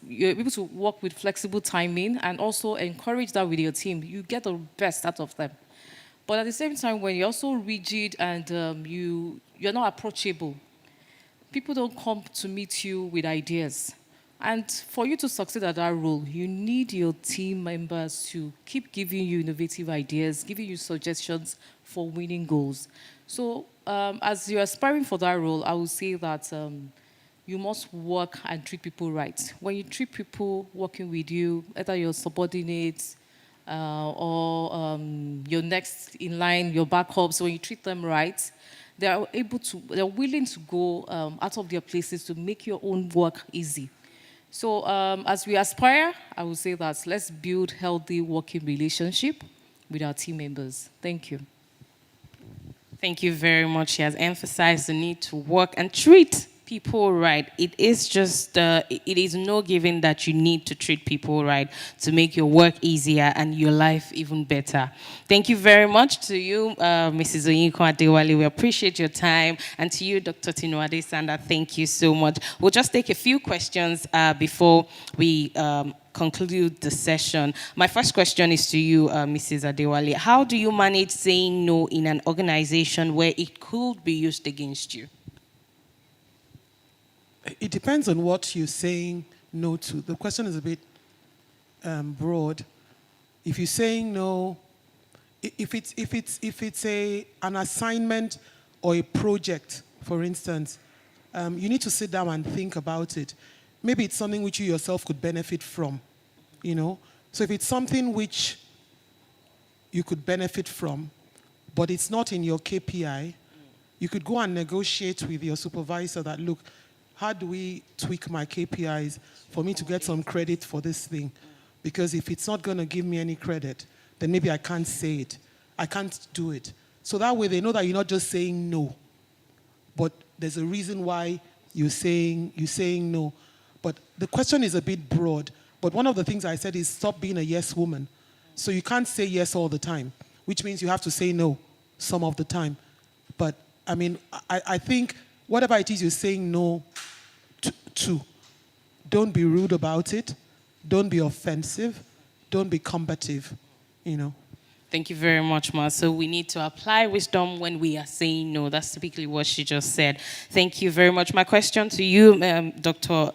you're able to work with flexible timing and also encourage that with your team, you get the best out of them. But at the same time, when you're also rigid and you're not approachable, people don't come to meet you with ideas. And for you to succeed at that role, you need your team members to keep giving you innovative ideas, giving you suggestions for winning goals. So as you're aspiring for that role, I would say that you must work and treat people right. When you treat people working with you, either your subordinates or your next in line, your backups, when you treat them right, they're willing to go out of their places to make your own work easy. So as we aspire, I would say that let's build healthy working relationship with our team members. Thank you.
Thank you very much. She has emphasized the need to work and treat people right. It is just, it is no given that you need to treat people right to make your work easier and your life even better. Thank you very much to you, Mrs. Oyinko Adewale. We appreciate your time. And to you, Dr. Tinuade Sanda, thank you so much. We'll just take a few questions before we conclude the session. My first question is to you, Mrs. Adewale. How do you manage saying no in an organization where it could be used against you?
It depends on what you're saying no to. The question is a bit broad. If you're saying no if it's an assignment or a project, for instance, you need to sit down and think about it. Maybe it's something which you yourself could benefit from, you know. So if it's something which you could benefit from, but it's not in your KPI, you could go and negotiate with your supervisor that, look, how do we tweak my KPIs for me to get some credit for this thing? Because if it's not going to give me any credit, then maybe I can't say it. I can't do it. So that way they know that you're not just saying no, but there's a reason why you're saying no. But the question is a bit broad. But one of the things I said is stop being a yes woman. So you can't say yes all the time, which means you have to say no some of the time. But I mean, I think whatever it is you're saying no to, don't be rude about it. Don't be offensive. Don't be combative, you know.
Thank you very much, Ma. So we need to apply wisdom when we are saying no. That's typically what she just said. Thank you very much. My question to you, Dr.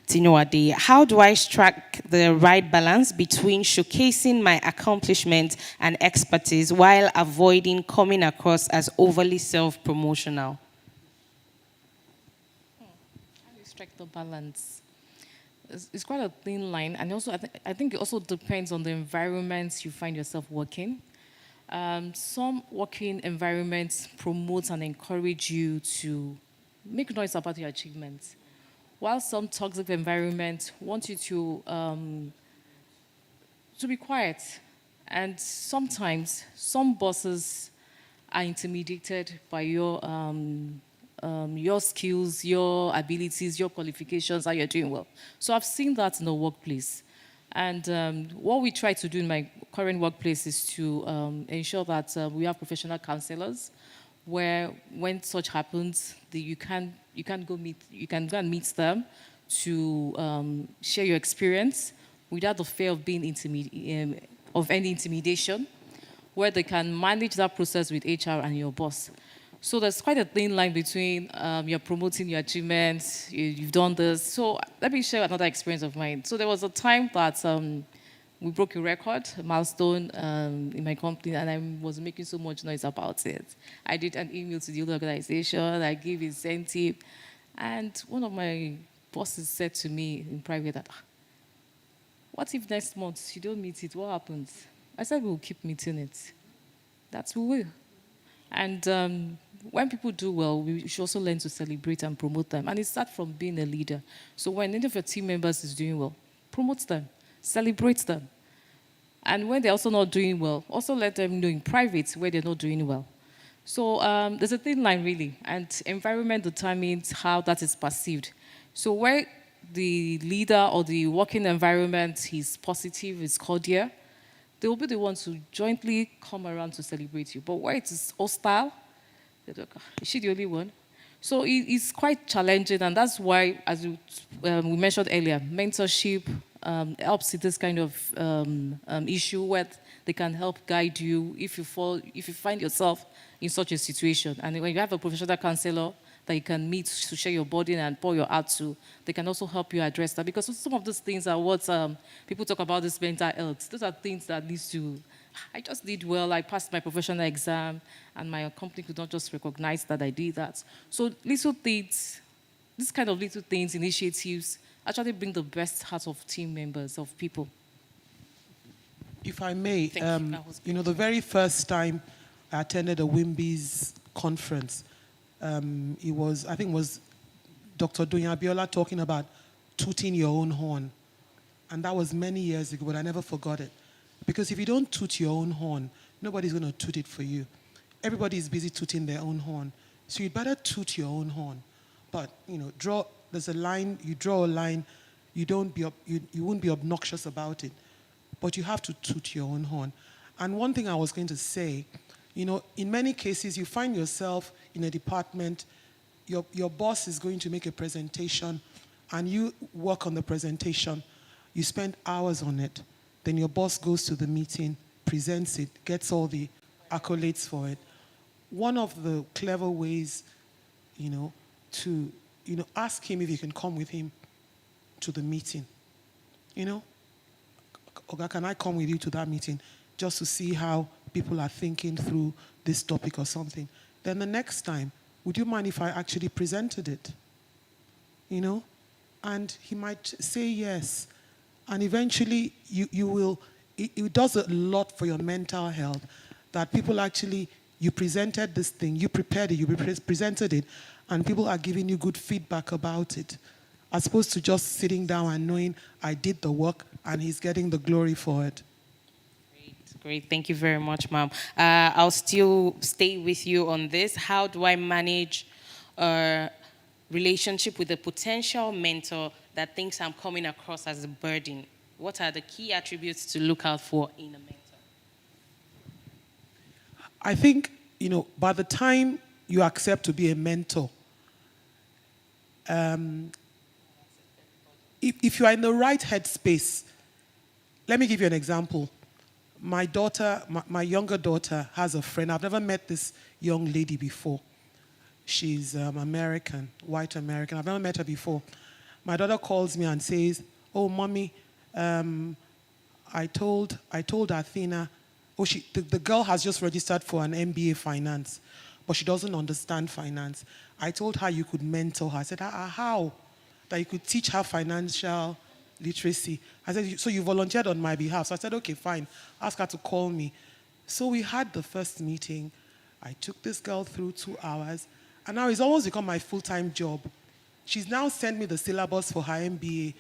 Tinuade, how do I strike the right balance between showcasing my accomplishments and expertise while avoiding coming across as overly self-promotional?
How do you strike the balance? It's quite a thin line, and also I think it also depends on the environment you find yourself working. Some working environments promote and encourage you to make noise about your achievements, while some toxic environments want you to be quiet. And sometimes some bosses are intimidated by your skills, your abilities, your qualifications, how you're doing well. So I've seen that in the workplace. And what we try to do in my current workplace is to ensure that we have professional counselors, where when such happens, you can go and meet them to share your experience without the fear of being of any intimidation, where they can manage that process with HR and your boss. So there's quite a thin line between you're promoting your achievements, you've done this. So let me share another experience of mine. So there was a time that we broke a record, a milestone in my company, and I was making so much noise about it. I did an email to the other organization, I gave incentive, and one of my bosses said to me in private that, what if next month you don't meet it, what happens? I said, we'll keep meeting it. That's we will. And when people do well, we should also learn to celebrate and promote them. And it starts from being a leader. So when any of your team members is doing well, promote them, celebrate them. And when they're also not doing well, also let them know in private where they're not doing well. So there's a thin line, really. And environment determines how that is perceived. So where the leader or the working environment is positive, is cordial, they will be the ones who jointly come around to celebrate you. But where it is hostile, they're like, is she the only one? So it's quite challenging, and that's why, as we mentioned earlier, mentorship helps with this kind of issue where they can help guide you if you find yourself in such a situation. And when you have a professional counselor that you can meet to share your burden and pour your heart to, they can also help you address that. Because some of those things are what people talk about, this mental health. Those are things that lead to, I just did well, I passed my professional exam, and my company could not just recognize that I did that. So little things, this kind of little things, initiatives, actually bring the best out of team members, of people.
If I may, you know, the very first time I attended a WIMBY's conference, I think it was Dr. Dunya Abiola talking about tooting your own horn. And that was many years ago, but I never forgot it. Because if you don't toot your own horn, nobody's going to toot it for you. Everybody is busy tooting their own horn. So you'd better toot your own horn. But, you know, there's a line, you draw a line, you won't be obnoxious about it. But you have to toot your own horn. And one thing I was going to say, you know, in many cases, you find yourself in a department, your boss is going to make a presentation, and you work on the presentation. You spend hours on it. Then your boss goes to the meeting, presents it, gets all the accolades for it. One of the clever ways, you know, to, you know, ask him if you can come with him to the meeting. You know, Oga, can I come with you to that meeting just to see how people are thinking through this topic or something. Then the next time, would you mind if I actually presented it? You know? And he might say yes. And eventually, you will, it does a lot for your mental health that people actually, you presented this thing, you prepared it, you presented it, and people are giving you good feedback about it, as opposed to just sitting down and knowing I did the work and he's getting the glory for it.
Great, thank you very much, ma'am. I'll still stay with you on this. How do I manage a relationship with a potential mentor that thinks I'm coming across as a burden? What are the key attributes to look out for in a mentor?
I think, by the time you accept to be a mentor, if you are in the right headspace, let me give you an example. My daughter, my younger daughter, has a friend. I've never met this young lady before. She's American, white American. I've never met her before. My daughter calls me and says, "Oh, mommy, I told Athena, the girl has just registered for an MBA finance, but she doesn't understand finance. I told her you could mentor her." I said, how? That you could teach her financial literacy. I said, "So you volunteered on my behalf." So I said, "Okay, fine. Ask her to call me." So we had the first meeting. I took this girl through 2 hours, and now it's almost become my full-time job. She's now sent me the syllabus for her MBA,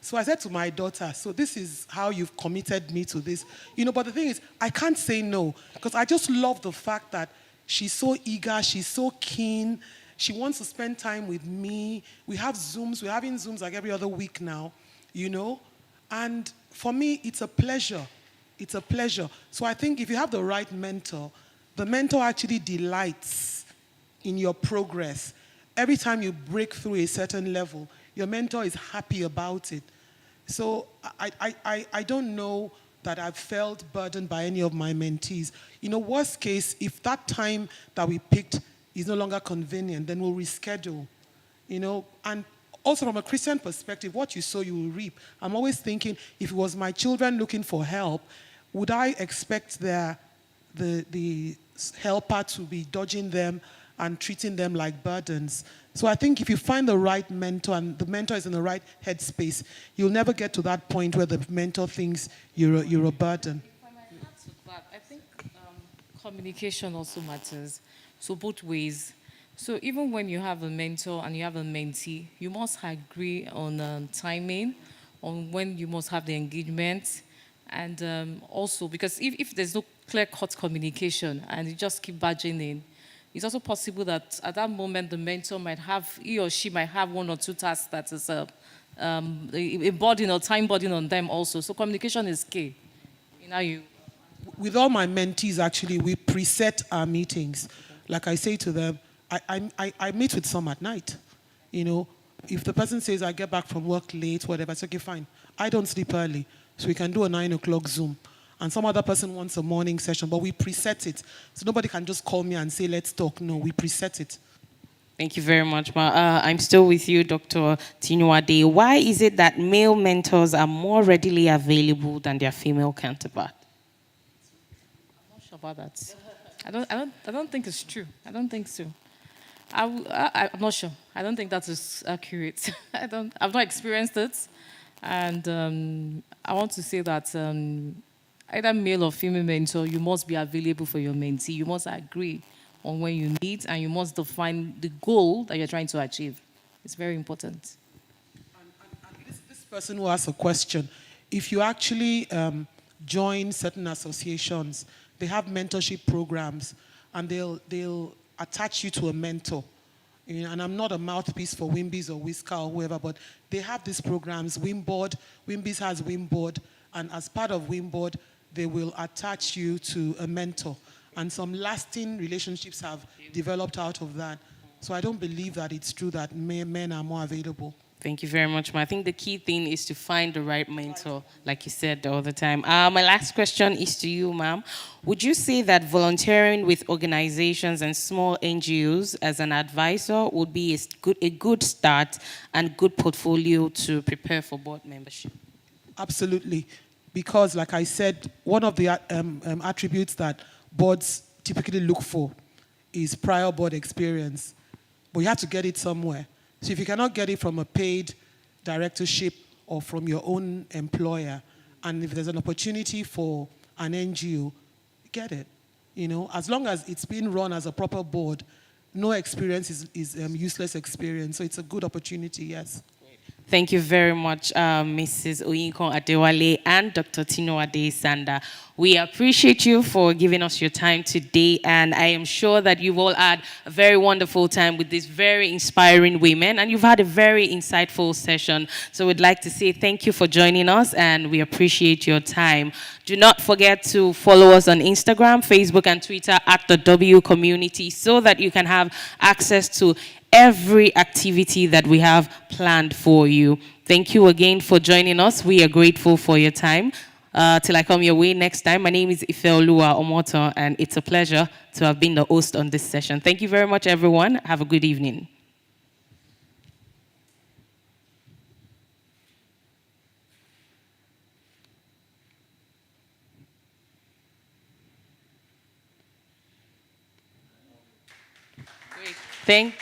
So I said to my daughter, "So this is how you've committed me to this." But the thing is, I can't say no, because I just love the fact that she's so eager, she's so keen, she wants to spend time with me. We have Zooms, we're having Zooms like every other week now, And for me, it's a pleasure. It's a pleasure. So I think if you have the right mentor, the mentor actually delights in your progress. Every time you break through a certain level, your mentor is happy about it. So I don't know that I've felt burdened by any of my mentees. Worst case, if that time that we picked is no longer convenient, then we'll reschedule. And also from a Christian perspective, what you sow, you will reap. I'm always thinking, if it was my children looking for help, would I expect the helper to be dodging them and treating them like burdens? So I think if you find the right mentor and the mentor is in the right headspace, you'll never get to that point where the mentor thinks you're a burden.
If I might add to that, I think communication also matters. So both ways. So even when you have a mentor and you have a mentee, you must agree on timing, on when you must have the engagement. And also, because if there's no clear-cut communication and you just keep badging in, it's also possible that at that moment the mentor he or she might have 1 or 2 tasks that is a burden or time burden on them also. So communication is key.
With all my mentees, actually, we preset our meetings. Like I say to them, I meet with some at night. If the person says I get back from work late, whatever, it's okay, fine. I don't sleep early, so we can do a 9 o'clock Zoom. And some other person wants a morning session, but we preset it. So nobody can just call me and say, "Let's talk." No, we preset it.
Thank you very much, ma. I'm still with you, Dr. Tinuade. Why is it that male mentors are more readily available than their female counterpart?
I'm not sure about that. I don't think it's true. I don't think so. I'm not sure. I don't think that is accurate. I've not experienced it. And I want to say that either male or female mentor, you must be available for your mentee. You must agree on when you meet, and you must define the goal that you're trying to achieve. It's very important.
And this person who asked a question, if you actually join certain associations, they have mentorship programs, and they'll attach you to a mentor. And I'm not a mouthpiece for Wimbies or Whisker or whoever, but they have these programs. Wimbies has Wimboard, and as part of Wimboard, they will attach you to a mentor. And some lasting relationships have developed out of that. So I don't believe that it's true that men are more available.
Thank you very much, ma. I think the key thing is to find the right mentor, like you said all the time. My last question is to you, ma'am. Would you say that volunteering with organizations and small NGOs as an advisor would be a good start and good portfolio to prepare for board membership?
Absolutely. because, like I said, one of the attributes that boards typically look for is prior board experience. But you have to get it somewhere. So if you cannot get it from a paid directorship or from your own employer, and if there's an opportunity for an NGO, get it. As long as it's been run as a proper board, no experience is useless experience. So it's a good opportunity, yes.
Thank you very much, Mrs. Oyinkan Adewale and Dr. Tino Adesanda. We appreciate you for giving us your time today, and I am sure that you've all had a very wonderful time with these very inspiring women, and you've had a very insightful session. So we'd like to say thank you for joining us, and we appreciate your time. Do not forget to follow us on Instagram, Facebook, and Twitter at the W Community so that you can have access to every activity that we have planned for you. Thank you again for joining us. We are grateful for your time. Till I come your way next time, my name is Ifeoluwa Omoto, and it's a pleasure to have been the host on this session. Thank you very much, everyone. Have a good evening. Thank